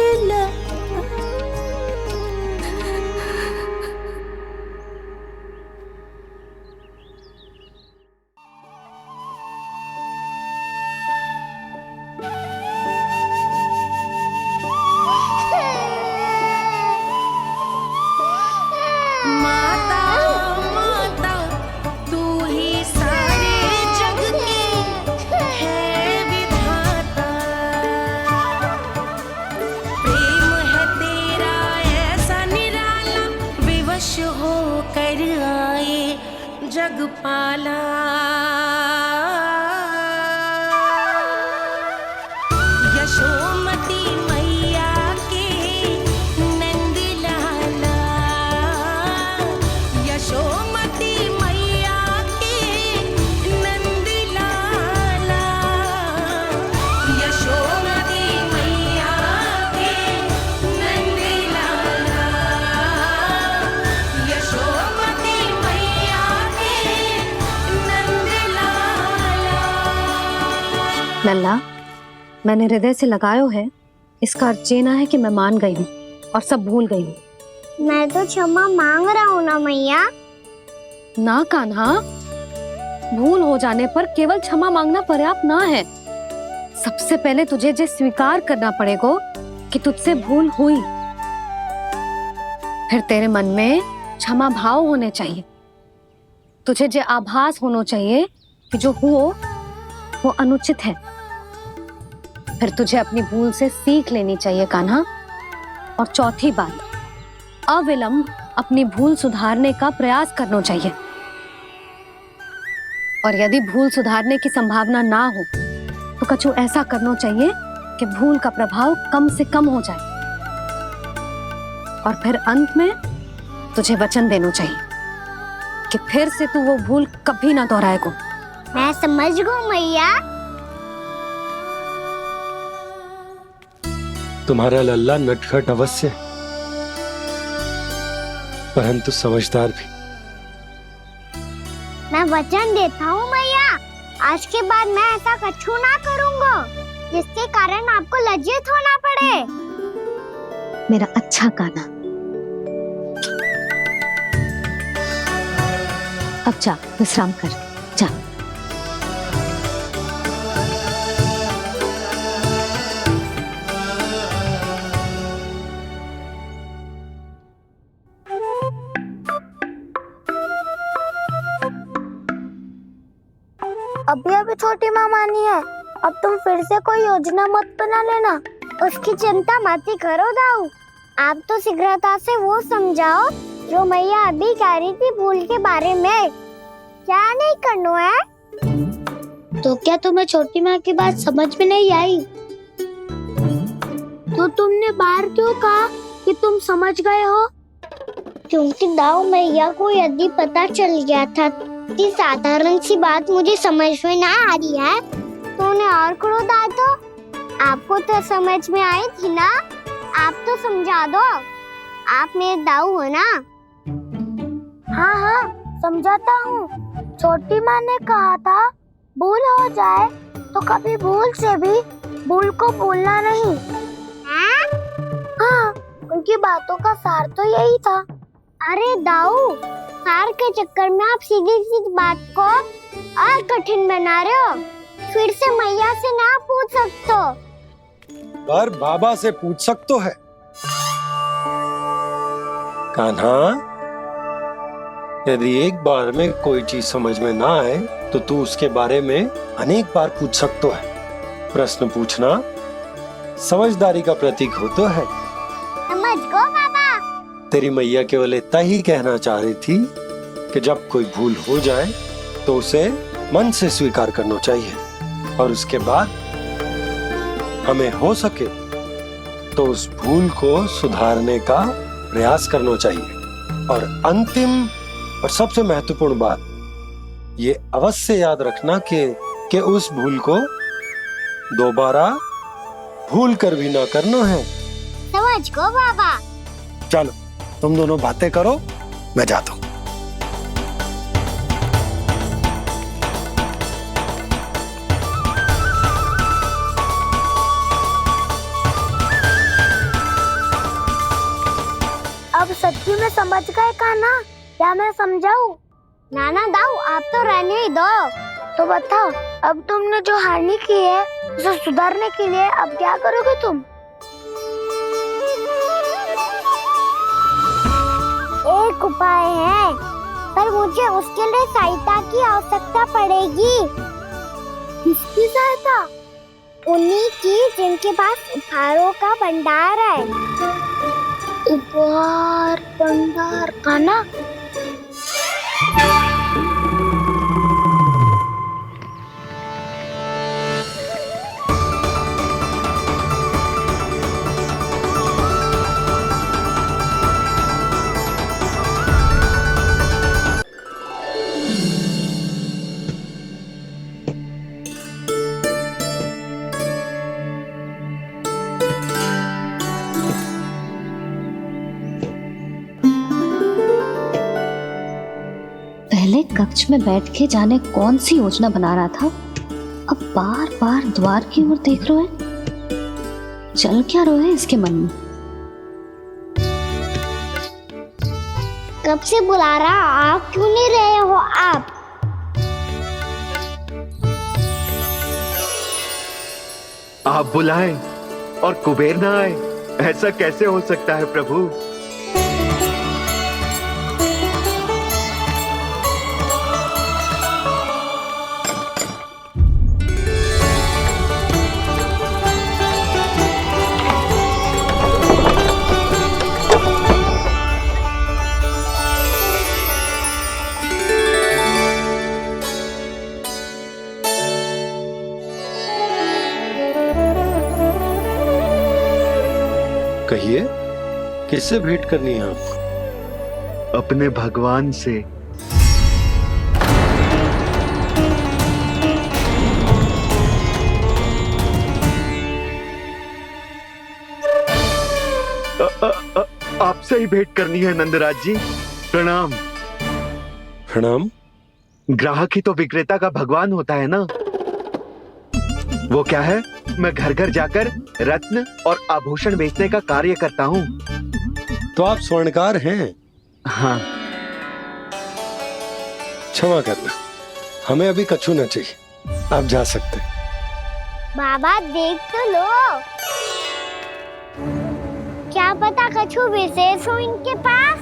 लल्ला, मैंने हृदय से लगायो है, इसका अर्थ ये ना है कि मैं मान गई हूँ और सब भूल गई हूँ। मैं तो क्षमा मांग रहा हूँ ना मैया। ना कान्हा, भूल हो जाने पर केवल क्षमा मांगना पर्याप्त ना है। सबसे पहले तुझे जे स्वीकार करना पड़ेगा कि तुझसे भूल हुई। फिर तेरे मन में क्षमा भाव होने चाहिए। तुझे जे आभास होना चाहिए कि जो हुआ वो अनुचित है। फिर तुझे अपनी भूल से सीख लेनी चाहिए कान्हा। और चौथी बात, अविलंब अपनी भूल सुधारने का प्रयास करना चाहिए। और यदि भूल सुधारने की संभावना ना हो तो कछु ऐसा करना चाहिए कि भूल का प्रभाव कम से कम हो जाए। और फिर अंत में तुझे वचन देना चाहिए कि फिर से तू वो भूल कभी ना दोहराएगा। मैं समझ गई मैया। तुम्हारा लल्ला नटखट अवश्य, परंतु समझदार भी। मैं वचन देता हूँ मैया, आज के बाद मैं ऐसा कछु ना करूँगा जिसके कारण आपको लज्जित होना पड़े। मेरा अच्छा कान्हा, अब जा विश्राम कर, जा। अभी अभी छोटी माँ मानी है, अब तुम फिर से कोई योजना मत बना लेना। उसकी चिंता मत ही करो दाऊ। आप तो शीघ्रता से वो समझाओ जो मैया अभी कह रही थी भूल के बारे में। क्या नहीं करना है? तो क्या तुम्हें छोटी माँ की बात समझ में नहीं आई? तो तुमने बाहर क्यों कहा कि तुम समझ गए हो? क्योंकि दाऊ मैया को यदि पता चल गया था कि साधारण सी बात मुझे समझ में ना आ रही है तो उन्हें और क्रोध आया। तो आपको तो समझ में आई थी ना, आप तो समझा दो। आप मेरे दाऊ हो ना। हाँ हाँ समझाता हूँ। छोटी माँ ने कहा था भूल हो जाए तो कभी भूल से भी भूल को भूलना नहीं। हाँ, उनकी बातों का सार तो यही था। अरे दाऊ, सार के चक्कर में आप सीधी सीधी बात को और कठिन बना रहे हो। फिर से मैया से ना पूछ सकते हो, पर बाबा से पूछ सकते है। कान्हा, यदि एक बार में कोई चीज समझ में ना आए तो तू उसके बारे में अनेक बार पूछ सकते है। प्रश्न पूछना समझदारी का प्रतीक होता है। समझ गो बाबा। तेरी मैया केवल इतना ही कहना चाह रही थी कि जब कोई भूल हो जाए तो उसे मन से स्वीकार करना चाहिए और उसके बाद हमें हो सके तो उस भूल को सुधारने का प्रयास करना चाहिए। और अंतिम और सबसे महत्वपूर्ण बात ये अवश्य याद रखना कि उस भूल को दोबारा भूल कर भी ना करना है। समझ गो बाबा। चलो तुम दोनों बातें करो, मैं जाता हूँ। अब सच्ची में समझ गए कान्हा? क्या मैं समझाऊं? नाना दाऊ, आप तो रहने ही दो। तो बताओ, अब तुमने जो हानि की है उसे सुधारने के लिए अब क्या करोगे तुम? एक उपाय है, पर मुझे उसके लिए सहायता की आवश्यकता पड़ेगी। किसकी सहायता? उन्हीं की जिनके पास उपहारों का भंडार है। उपहार भंडार का ना? पहले कक्ष में बैठ के जाने कौन सी योजना बना रहा था अब बार बार द्वार की ओर देख रहे हैं। चल क्या रहे हैं इसके मन में? कब से बुला रहा, आप क्यों नहीं रहे हो आप? आप बुलाएं और कुबेर ना आए, ऐसा कैसे हो सकता है प्रभु? कहिए, किससे भेंट करनी है आपको? अपने भगवान से। आपसे ही भेंट करनी है नंदराज जी। प्रणाम। प्रणाम। ग्राहक ही तो विक्रेता का भगवान होता है ना। वो क्या है, मैं घर घर जाकर रत्न और आभूषण बेचने का कार्य करता हूँ। तो आप स्वर्णकार हैं? हाँ। क्षमा करना, हमें अभी कछु न चाहिए, आप जा सकते हैं। बाबा देख तो लो, क्या पता कछु विशेष हो इनके पास।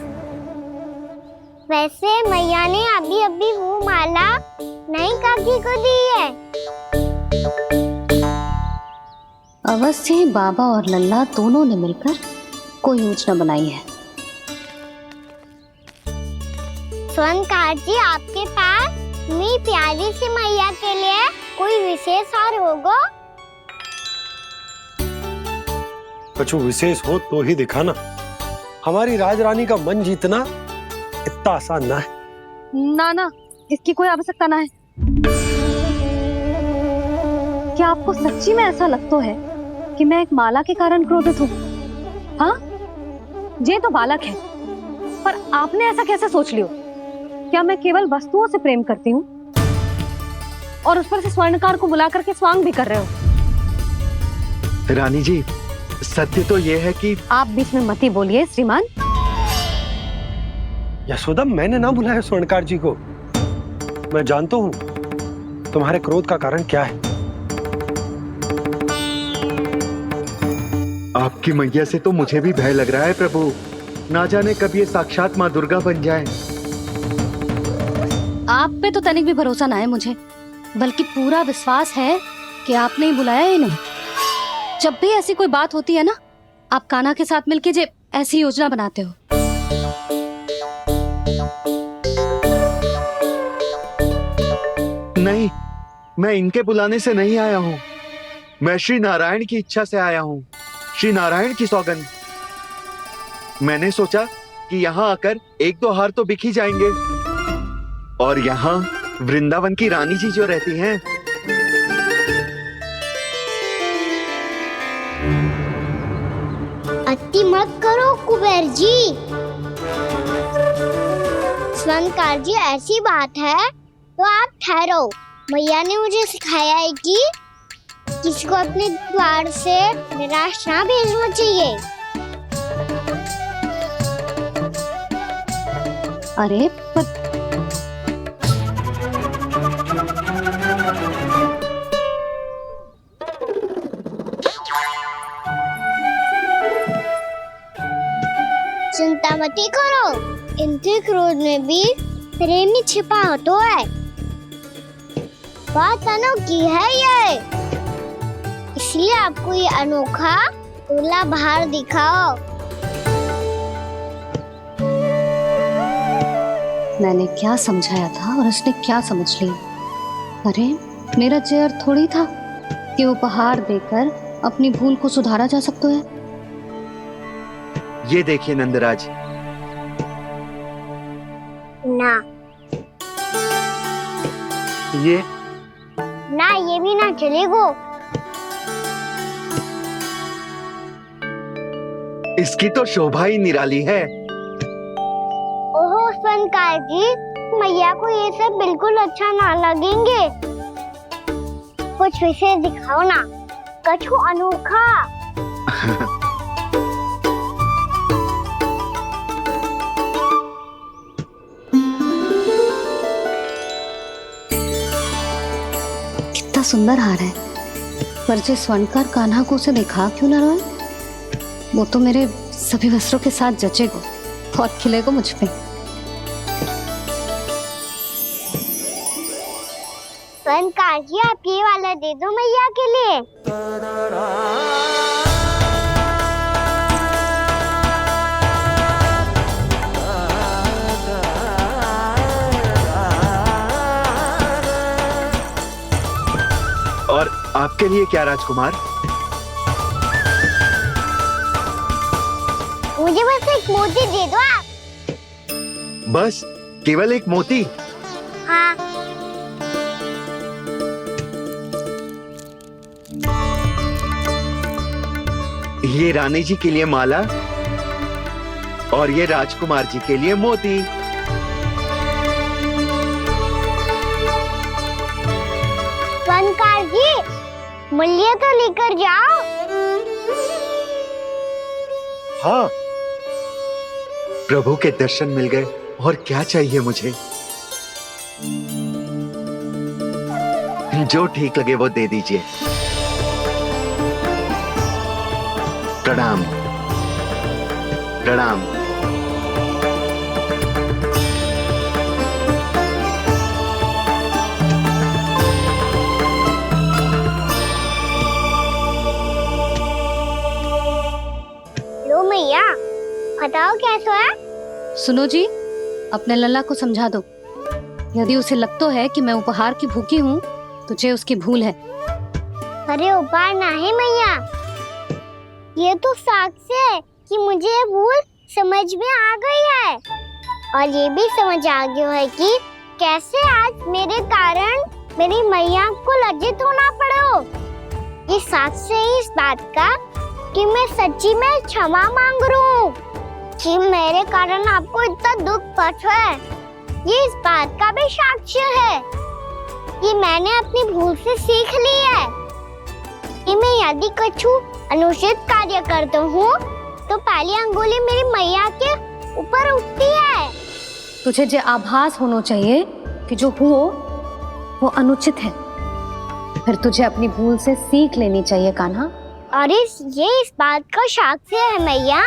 वैसे मैया ने अभी अभी वो माला नई काकी को दी है। अवश्य ही बाबा और लल्ला दोनों ने मिलकर कोई योजना बनाई है। स्वर्णकार जी, आपके पास मेरी प्यारी सी मैया के लिए कोई विशेष हार होगा? कछु विशेष हो तो ही दिखाना। हमारी राजरानी का मन जीतना इतना आसान ना है। ना ना, इसकी कोई आवश्यकता ना है। क्या आपको सच्ची में ऐसा लगता है कि मैं एक माला के कारण क्रोधित हूँ? हाँ, ये तो बालक है, पर आपने ऐसा कैसे सोच लियो? क्या मैं केवल वस्तुओं से प्रेम करती हूँ और उस पर से स्वर्णकार को बुला करके स्वांग भी कर रहे हो? रानी जी, सत्य तो ये है कि आप बीच में मत ही बोलिए श्रीमान। यशोदा, मैंने ना बुलाया स्वर्णकार जी को। मैं जानता हूँ तुम्हारे क्रोध का कारण क्या है। आपकी मैया से तो मुझे भी भय लग रहा है प्रभु। ना जाने कब ये साक्षात माँ दुर्गा बन जाए। आप पे तो तनिक भी भरोसा ना है मुझे, बल्कि पूरा विश्वास है कि आपने ही बुलाया ही नहीं। जब भी ऐसी कोई बात होती है ना, आप कान्हा के साथ मिलके जे ऐसी योजना बनाते हो। नहीं, मैं इनके बुलाने से नहीं आया हूँ। मैं श्री नारायण की इच्छा से आया हूँ, श्री नारायण की सौगंध। मैंने सोचा कि यहाँ आकर एक दो हार तो बिक ही जाएंगे। और यहाँ वृंदावन की रानी जी जो रहती हैं, अति मत करो कुबेर जी। स्वर्णकार जी, ऐसी बात है तो आप ठहरो। मैया ने मुझे सिखाया है कि किसी को अपने द्वार से निराश ना भेजना चाहिए। अरे पर चिंता मत करो, इनके क्रोध में भी प्रेम ही छिपा होता है। बात अनोखी है ये, इसलिए आपको ये अनोखा दूल्हा बाहर दिखाओ। मैंने क्या समझाया था और उसने क्या समझ लिया? अरे मेरा चेयर थोड़ी था कि उपहार देकर अपनी भूल को सुधारा जा सकता है। ये देखिए नंदराज। ना ये ना, ये भी ना चलेगा। इसकी तो शोभा ही निराली है। ओहो स्वर्णकार जी, मैया को ये सब बिल्कुल अच्छा ना लगेंगे। कुछ विशेष दिखाओ ना, कछु अनोखा। कितना सुंदर हार है, पर जो स्वर्णकार कान्हा को उसे दिखा क्यों ना रोए? वो तो मेरे सभी वस्त्रों के साथ जचेगा, बहुत खिलेगा मुझ पे। स्वर्णकार जी, आप ये वाला दे दो मैया के लिए। और आपके लिए क्या राजकुमार? मुझे बस एक मोती दे दो आप। बस केवल एक मोती? हाँ। ये रानी जी के लिए माला और ये राजकुमार जी के लिए मोती। स्वर्णकार जी, मूल्य तो लेकर जाओ। हाँ, प्रभु के दर्शन मिल गए, और क्या चाहिए मुझे? जो ठीक लगे वो दे दीजिए। प्रणाम प्रणाम। लो मैया, बताओ कैसा है? सुनो जी, अपने लल्ला को समझा दो, यदि उसे लगता है कि मैं उपहार की भूखी हूँ तो ये उसकी भूल है। अरे उपहार ना है मैया, ये तो साक्ष्य है कि मुझे ये भूल समझ में आ गई है, और ये भी समझ आ गया है कि कैसे आज मेरे कारण मेरी मैया को लज्जित होना पड़ो। ये साक्ष्य है इस बात का कि मैं सच्ची में क्षमा मांग रहा हूँ कि मेरे कारण आपको इतना दुख पहुंचा है। ये इस बात का भी साक्ष्य है कि मैंने अपनी भूल से सीख ली है कि मैं यदि कछु अनुचित कार्य करता हूँ तो पहली अंगुली मेरी मैया के ऊपर उठती है। तुझे जो आभास होना चाहिए कि जो हुआ वो अनुचित है, फिर तुझे अपनी भूल से सीख लेनी चाहिए कान्हा। और ये इस बात का साक्ष्य है मैया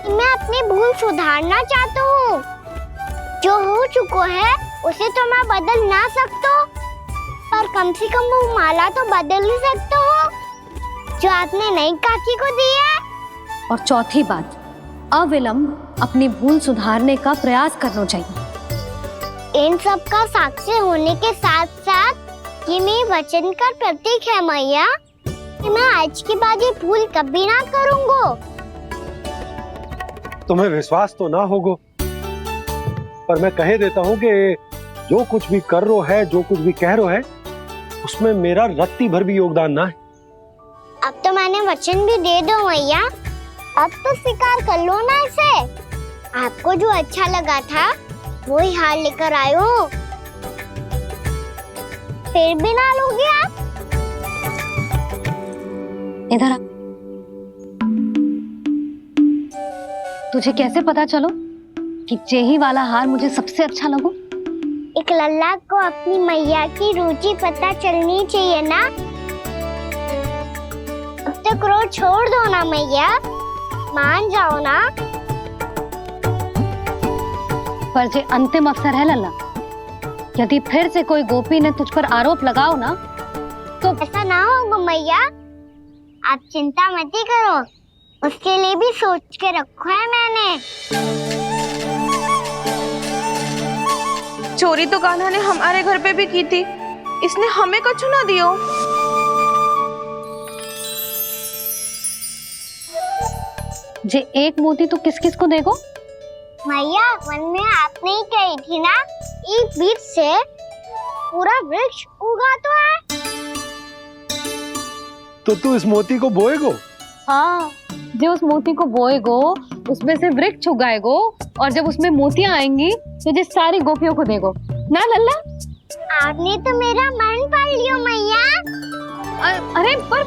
कि मैं अपनी भूल सुधारना चाहता हूँ। जो हो चुका है उसे तो मैं बदल ना सकता, पर कम से कम वो माला तो बदल ही सकता हूँ जो आपने नई काकी को दी है। और चौथी बात, अविलंब अपनी भूल सुधारने का प्रयास करना चाहिए। इन सब का साक्षी होने के साथ साथ ये मेरे वचन का प्रतीक है मैया कि मैं आज के बाद ये भूल कभी ना करूँगा। तुम्हें विश्वास तो ना होगो, पर मैं कह देता हूँ कि जो कुछ भी कर रो है, जो कुछ भी कह रो है, उसमें मेरा रत्ती भर भी योगदान ना है। अब तो मैंने वचन भी दे दो मैया, अब तो स्वीकार कर लो ना इसे। आपको जो अच्छा लगा था वो ही हार लेकर आयो, फिर भी ना लोगे आप? इधर आ। तुझे कैसे पता चलो कि जेही वाला हार मुझे सबसे अच्छा लगो? एक लल्ला को अपनी मैया की रुचि पता चलनी चाहिए ना। अब तो क्रोध छोड़ दो ना मैया, मान जाओ ना। पर जे अंतिम अवसर है लल्ला, यदि फिर से कोई गोपी ने तुझ पर आरोप लगाओ ना तो ऐसा ना होगा मैया, आप चिंता मत करो, उसके लिए भी सोच के रखा है मैंने। चोरी तो कान्हा ने हमारे घर पे भी की थी, इसने हमें कछु ना दियो। जे एक मोती तो किस किस को देगो? मैया, मन में आपने ही कही थी ना, एक बीज से पूरा वृक्ष उगा तो है। तो तू इस मोती को बोएगो? हाँ, जो उस मोती को बोएगो उसमें से वृक्ष उगाएगो, और जब उसमें मोतियां आएंगी तो जो सारी गोपियों को देगो ना लल्ला। आपने तो मेरा मन पढ़ लियो मैया। अरे पर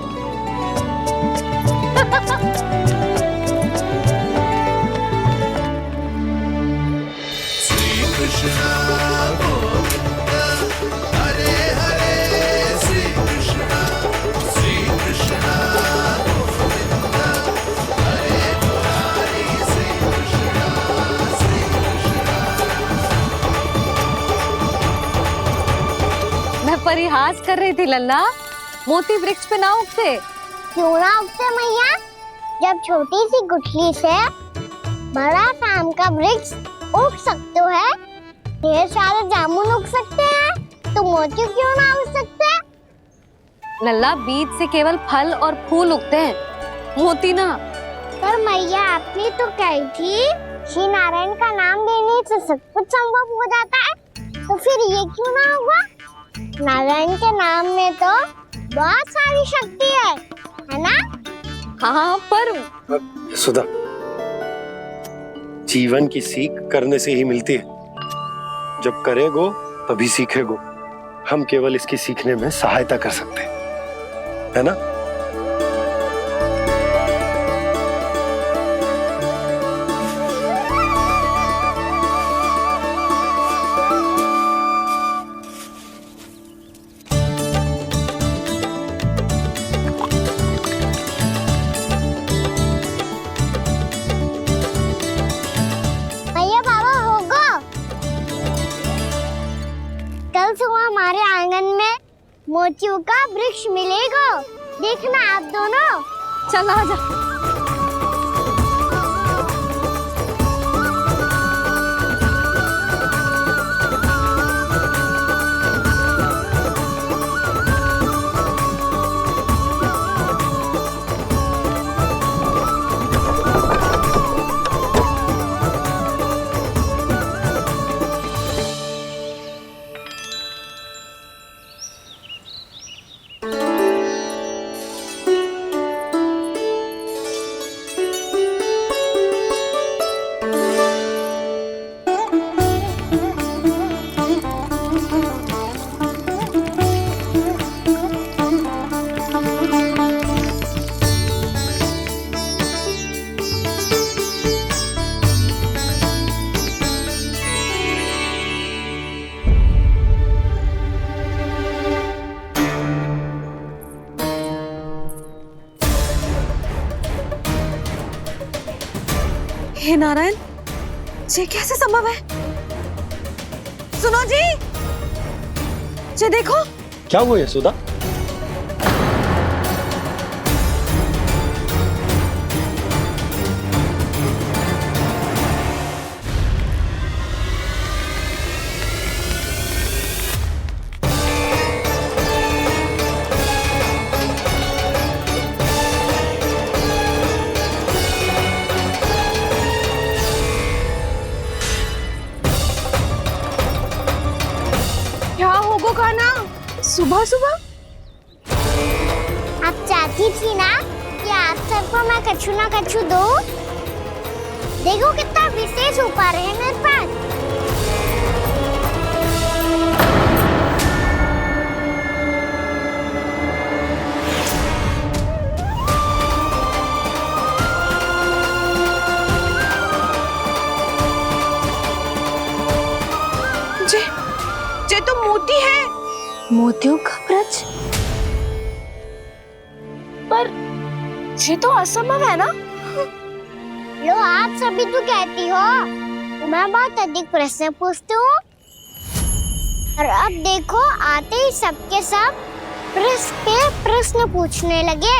मैं परिहास कर रही थी लल्ला, मोती वृक्ष पे ना उगते। क्यों ना उगते मैया? जब छोटी सी गुठली से बड़ा आम का वृक्ष उग सकते है, ढेर सारे जामुन उग सकते हैं, तो मोती क्यों ना उग सकते? लल्ला, बीज से केवल फल और फूल उगते हैं, मोती ना। पर मैया आपने तो कही थी श्री नारायण का नाम लेने से सब कुछ संभव हो जाता है, तो फिर ये क्यों ना होगा? नारायण के नाम में तो बहुत सारी शक्ति है ना? हाँ, पर सुधा, जीवन की सीख करने से ही मिलती है। जब करेगो तभी सीखेगो। हम केवल इसकी सीखने में सहायता कर सकते हैं, है ना? भैया बाबा होगा, कल सुबह हमारे आंगन में मोतियों का वृक्ष मिलेगा, देखना आप दोनों। चल आजा। हे नारायण, ये कैसे संभव है? सुनो जी, ये देखो। क्या हुआ यशोदा? क्या होगा खाना सुबह सुबह? आप चाहती थी ना कि आप सबको मैं कछु ना कछु दूं? देखो कितना विशेष उपहार है मेरे पास। ये तो मोती है। मोतियों का ब्रज? पर ये तो असंभव है ना? लो, आप सभी तो कहती हो, मैं बहुत अधिक प्रश्न पूछती हूँ, और अब देखो आते ही सबके सब प्रश्न पे प्रश्न पूछने लगे।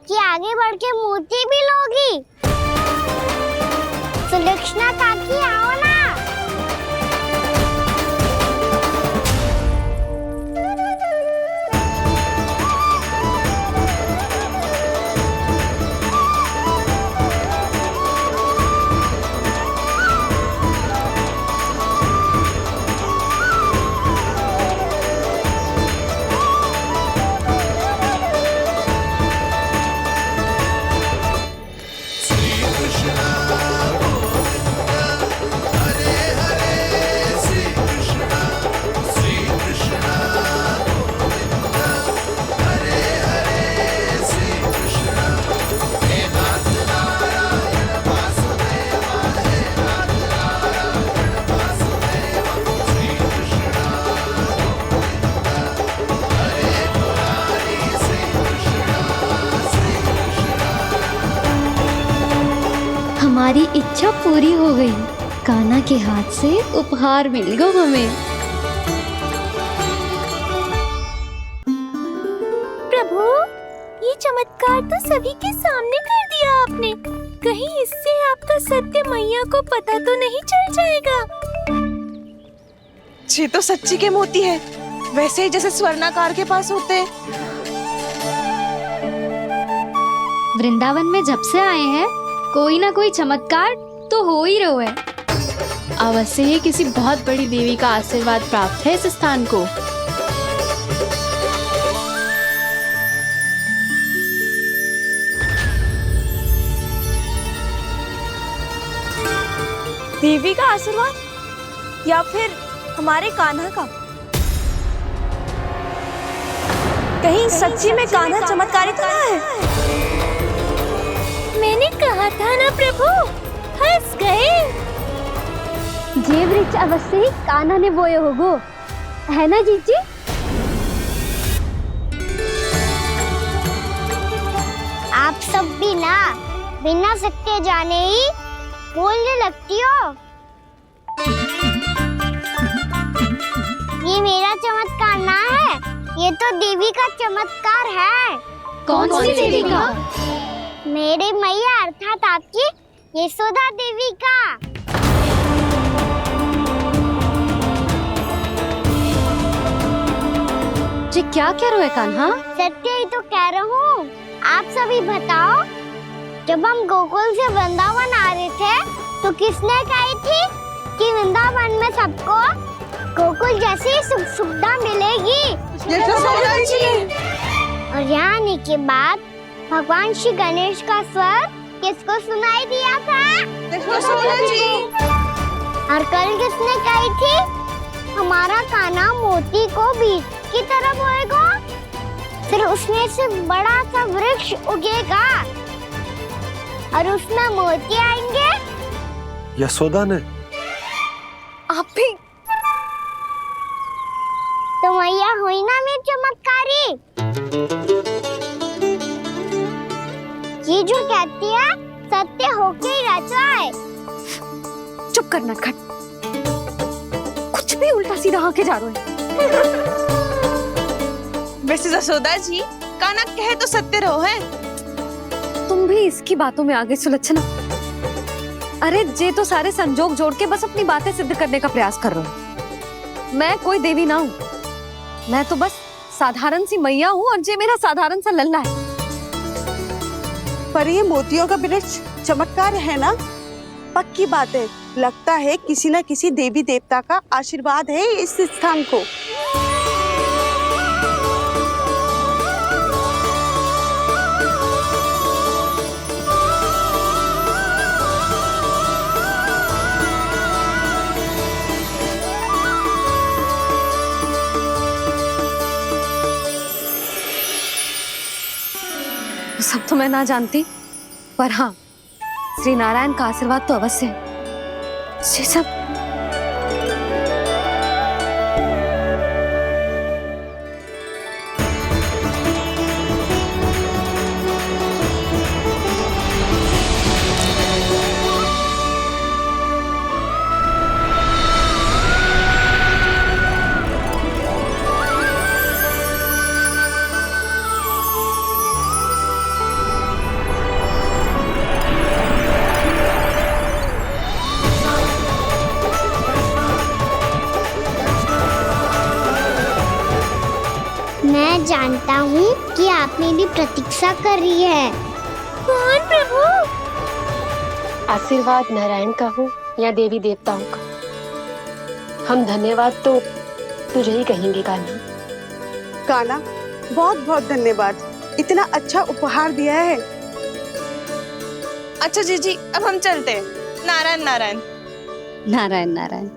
कि आगे बढ़ के मोती भी लोगी? सुलक्षणा काकी आओ ना। हमारी इच्छा पूरी हो गई। कान्हा के हाथ से उपहार मिल गया हमें। प्रभु, ये चमत्कार तो सभी के सामने कर दिया आपने। कहीं इससे आपका सत्य मैया को पता तो नहीं चल जाएगा? ये तो सच्ची के मोती है, वैसे ही जैसे स्वर्णाकार के पास होते हैं। वृंदावन में जब से आए हैं कोई ना कोई चमत्कार तो हो ही रहा है। अवश्य ही किसी बहुत बड़ी देवी का आशीर्वाद प्राप्त है इस स्थान को। देवी का आशीर्वाद या फिर हमारे कान्हा का? कहीं सच्ची में कान्हा चमत्कारी तो ना है? मैंने कहा था ना प्रभु, हंस गए। ये वृक्ष अवश्य ही कान्हा ने बोए होगो, है ना जीजी? आप सब भी ना बिना सत्य जाने ही बोलने लगती हो। ये मेरा चमत्कार ना है, ये तो देवी का चमत्कार है। कौन सी देवी का? मेरे मैया अर्थात आपकी यशोदा देवी का। जी क्या कह रहे हो कान्हा? सत्य ही तो कह रहा हूँ। आप सभी बताओ, जब हम गोकुल से वृंदावन आ रहे थे तो किसने कही थी कि वृंदावन में सबको गोकुल जैसी सुख सुविधा मिलेगी? और यहाँ आने के बाद भगवान श्री गणेश का स्वर किसको सुनाई दिया था? और कल किसने कही थी हमारा कान्हा मोती को बीज की तरह बोएगा, फिर उसमें से बड़ा सा वृक्ष उगेगा और उसमें मोती आएंगे? यशोदा ने? आप भी? तो मैया हुई ना मेरी चमत्कारी। ये जो कहती है सत्य होके ही रहता है। चुप करना खट, कुछ भी उल्टा सीधा होके जा रहे हो। वैसे यशोदा जी, कान्हा कहे तो सत्य रहो है। तुम भी इसकी बातों में आगे सुलझना। अरे जे तो सारे संजोग जोड़ के बस अपनी बातें सिद्ध करने का प्रयास कर रहे हो। मैं कोई देवी ना हूँ, मैं तो बस साधारण सी मैया हूँ और जे मेरा साधारण सा लल्ला है। पर ये मोतियों का वृक्ष चमत्कार है ना? पक्की बात है, लगता है किसी न किसी देवी देवता का आशीर्वाद है इस स्थान को। सब तो मैं ना जानती, पर हाँ, श्री नारायण का आशीर्वाद तो अवश्य है। ये सब मैं जानता हूँ कि आप मेरी प्रतीक्षा कर रही है। कौन प्रभु? आशीर्वाद नारायण का हो या देवी देवताओं का, हम धन्यवाद तो तुझे ही कहेंगे कान्हा। कान्हा, बहुत बहुत धन्यवाद, इतना अच्छा उपहार दिया है। अच्छा जीजी, अब हम चलते हैं। नारायण नारायण। नारायण नारायण।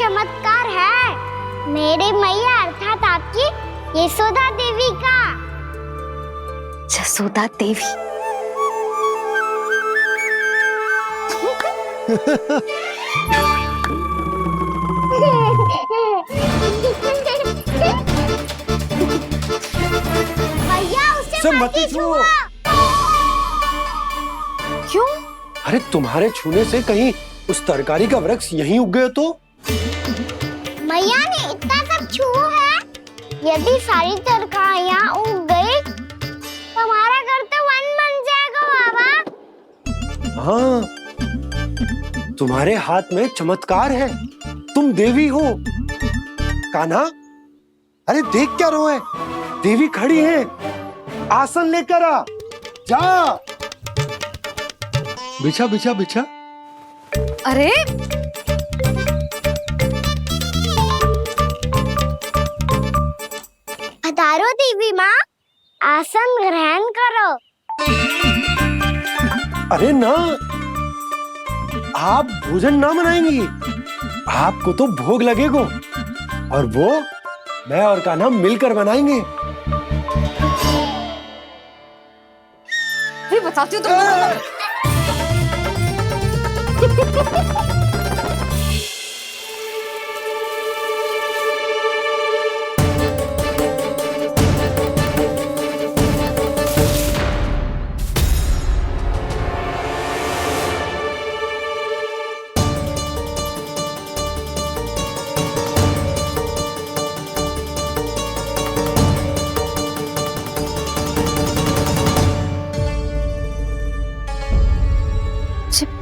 चमत्कार है मेरी मैया अर्थात आपकी यशोदा देवी का। जसोदा देवी। भैया उसे मत छुओ। क्यों? अरे तुम्हारे छूने से कहीं उस तरकारी का वृक्ष यहीं उग गए तो? मैया ने इतना सब छुआ है, यदि सारी तरकारियां उग गई तो हमारा घर तो वन बन जाएगा बाबा। हाँ, तुम्हारे हाथ में चमत्कार है, तुम देवी हो। कान्हा, अरे देख क्या रोए, देवी खड़ी है, आसन लेकर आ, जा। बिछा बिछा बिछा। अरे पधारो देवी माँ, आसन ग्रहण करो। अरे ना, आप भोजन ना बनाएंगी, आपको तो भोग लगेगा और वो मैं और कान्हा मिलकर बनाएंगे। बताती हूँ तुमको।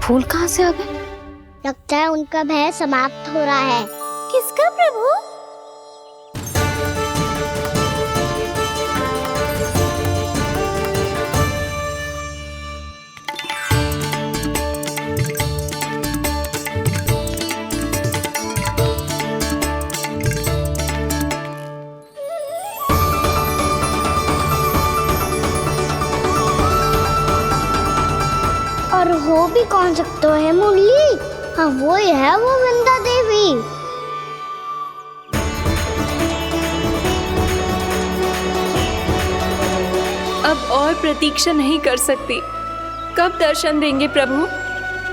फूल कहाँ से आ गए? लगता है उनका भय समाप्त हो रहा है। किसका प्रभु? और हो भी कौन सकता है मुरली? हाँ वो ही है, वो वृंदा देवी। अब और प्रतीक्षा नहीं कर सकती। कब दर्शन देंगे प्रभु?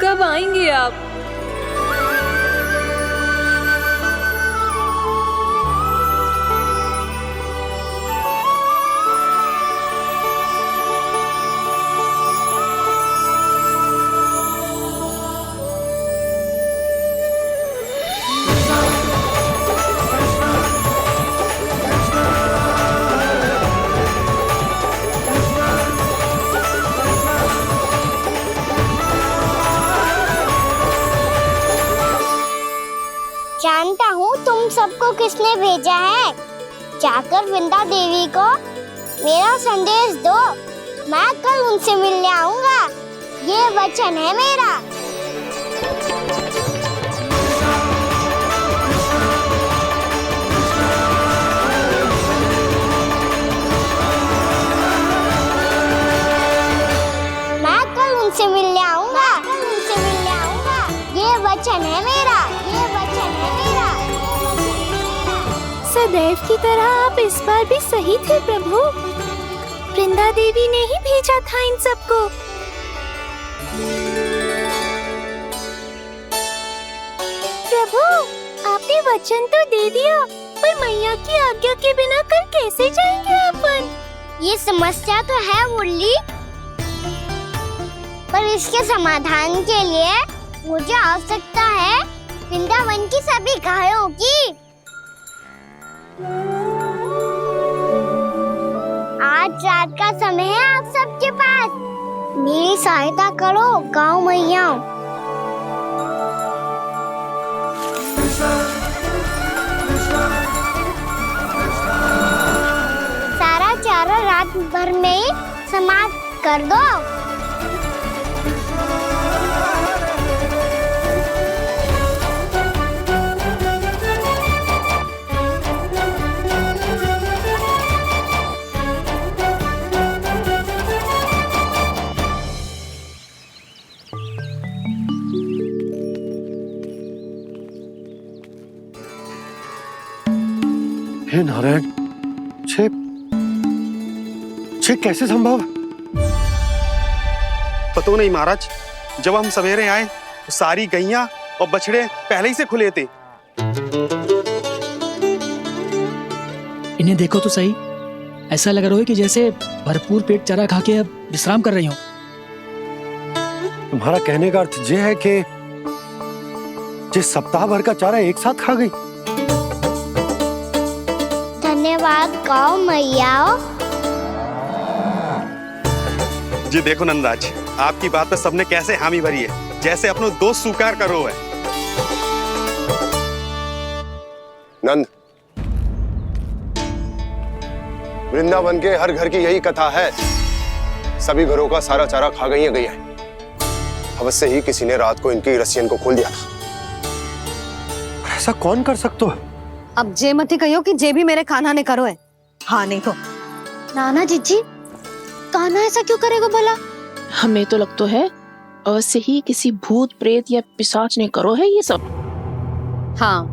कब आएंगे आप? जानता हूँ तुम सबको किसने भेजा है। जाकर वृंदा देवी को मेरा संदेश दो, मैं कल उनसे मिलने आऊंगा, ये वचन है मेरा। मैं कल उनसे मिलने आऊंगा, ये वचन है मेरा, ये वचन है मेरा। सदैव की तरह आप इस बार भी सही थे प्रभु। वृंदा देवी ने ही भेजा था इन सबको। प्रभु, आपने वचन तो दे दिया, पर मैया की आज्ञा के बिना कल कैसे जाएंगे अपन? ये समस्या तो है मुरली, पर इसके समाधान के लिए मुझे आवश्यकता है वृंदावन की सभी गायों की। आज रात का समय है आप सबके पास, मेरी सहायता करो गाँव मैया। सारा चारा रात भर में ही समाप्त कर दो। हे नारायण, छे कैसे संभव? पता नहीं महाराज, जब हम सवेरे आए तो सारी गैया और बछड़े पहले ही से खुले थे। इन्हें देखो तो सही, ऐसा लग रहा है कि जैसे भरपूर पेट चारा खा के अब विश्राम कर रही हो। तुम्हारा कहने का अर्थ यह है कि जिस सप्ताह भर का चारा एक साथ खा गई। धन्यवाद गाँव मैया। जी देखो नंदराज, आपकी बात पे सबने कैसे हामी भरी है, जैसे अपनो दोस्त स्वीकार करो है। नंद, वृंदावन के हर घर की यही कथा है, सभी घरों का सारा चारा खा गई है। अवश्य ही किसी ने रात को इनकी रस्सियन को खोल दिया था। ऐसा कौन कर सकता है? अब जे मती कहियो कि जे भी मेरे कान्हा ने करो है। हाँ नहीं तो नाना जीजी, कान्हा ऐसा क्यों करेगा भला? हमें तो लगता है अवश्य ही किसी भूत प्रेत या पिशाच ने करो है ये सब। हाँ,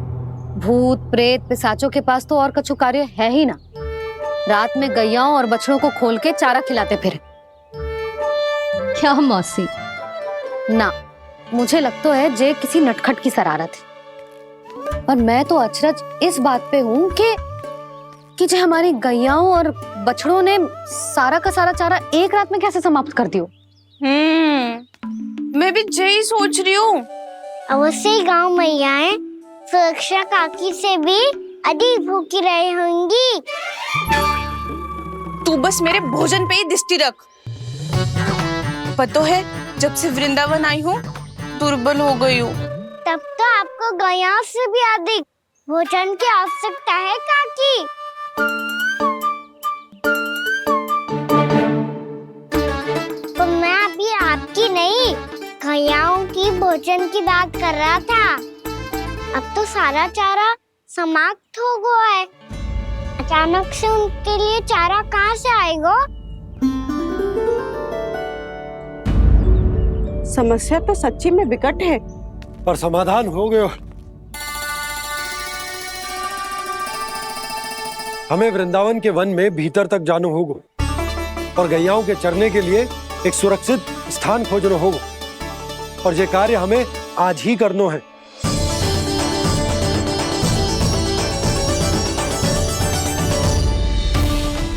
भूत प्रेत पिशाचों के पास तो और कछु कार्य है ही ना। रात में गैयाओं और बछड़ों को खोल के चारा खिलाते फिर। क्या मौसी? ना, मुझे लगता है जे किसी नटखट की शरारत है। पर मैं तो अचरज इस बात पे हूँ कि जो हमारी गैयाओं और बछड़ों ने सारा का सारा चारा एक रात में कैसे समाप्त कर दियो। मैं भी यही सोच रही हूँ। अवश्य ही गाँव मैयाएं सुरक्षा काकी से भी अधिक भूखी रही होंगी। तू बस मेरे भोजन पे ही दृष्टि रख। पता है, जब से वृंदावन आई हूँ दुर्बल हो गई हूँ। तब तो आपको गैया से भी अधिक भोजन की आवश्यकता है काकी। तो मैं अभी आपकी नहीं, गैयाओं की भोजन की बात कर रहा था। अब तो सारा चारा समाप्त हो गया है, अचानक से उनके लिए चारा कहाँ से आएगा? समस्या तो सच्ची में विकट है, पर समाधान हो गया। हमें वृंदावन के वन में भीतर तक जाना होगा और गैयाओं के चरने के लिए एक सुरक्षित स्थान खोजना होगा, और ये कार्य हमें आज ही करना है।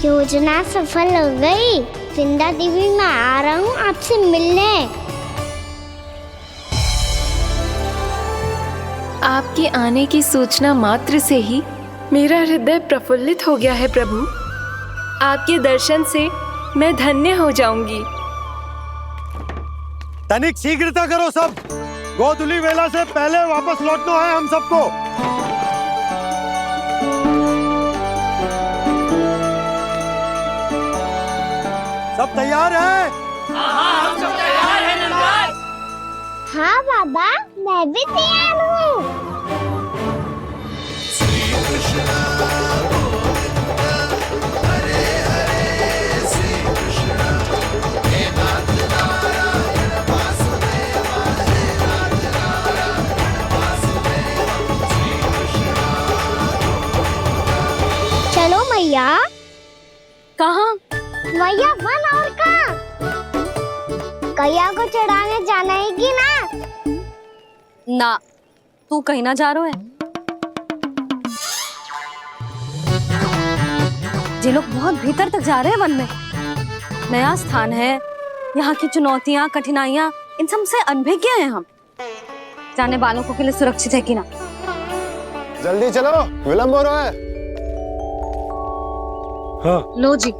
योजना सफल हो गई। वृंदा देवी, मैं आ रहा हूँ आपसे मिलने। आपके आने की सूचना मात्र से ही मेरा हृदय प्रफुल्लित हो गया है प्रभु। आपके दर्शन से मैं धन्य हो जाऊंगी। तनिक शीघ्रता करो सब, गोधुली वेला से पहले वापस लौटना है हम सबको। सब तैयार है? हाँ, हम सब तैयार हैं नंदराज। हाँ बाबा, मैं भी तैयार हूँ। चलो मैया। कहाँ? मैया वन और कहाँ? गैया को चढ़ाने जाना है कि ना? ना, तू कहीं ना जा रहा है। ये लोग बहुत भीतर तक जा रहे हैं वन में। नया स्थान है, यहाँ की चुनौतियाँ, कठिनाइयाँ, इन सब से अनभिज्ञ हैं हम। जाने वालों के लिए सुरक्षित है कि ना? जल्दी चलो, विलंब हो रहा है। हाँ। लो जी।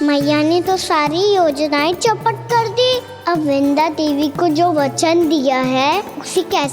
मैया ने तो सारी योजनाएं चौपट कर दी। अब वृंदा देवी को जो वचन दिया है उसे कैसे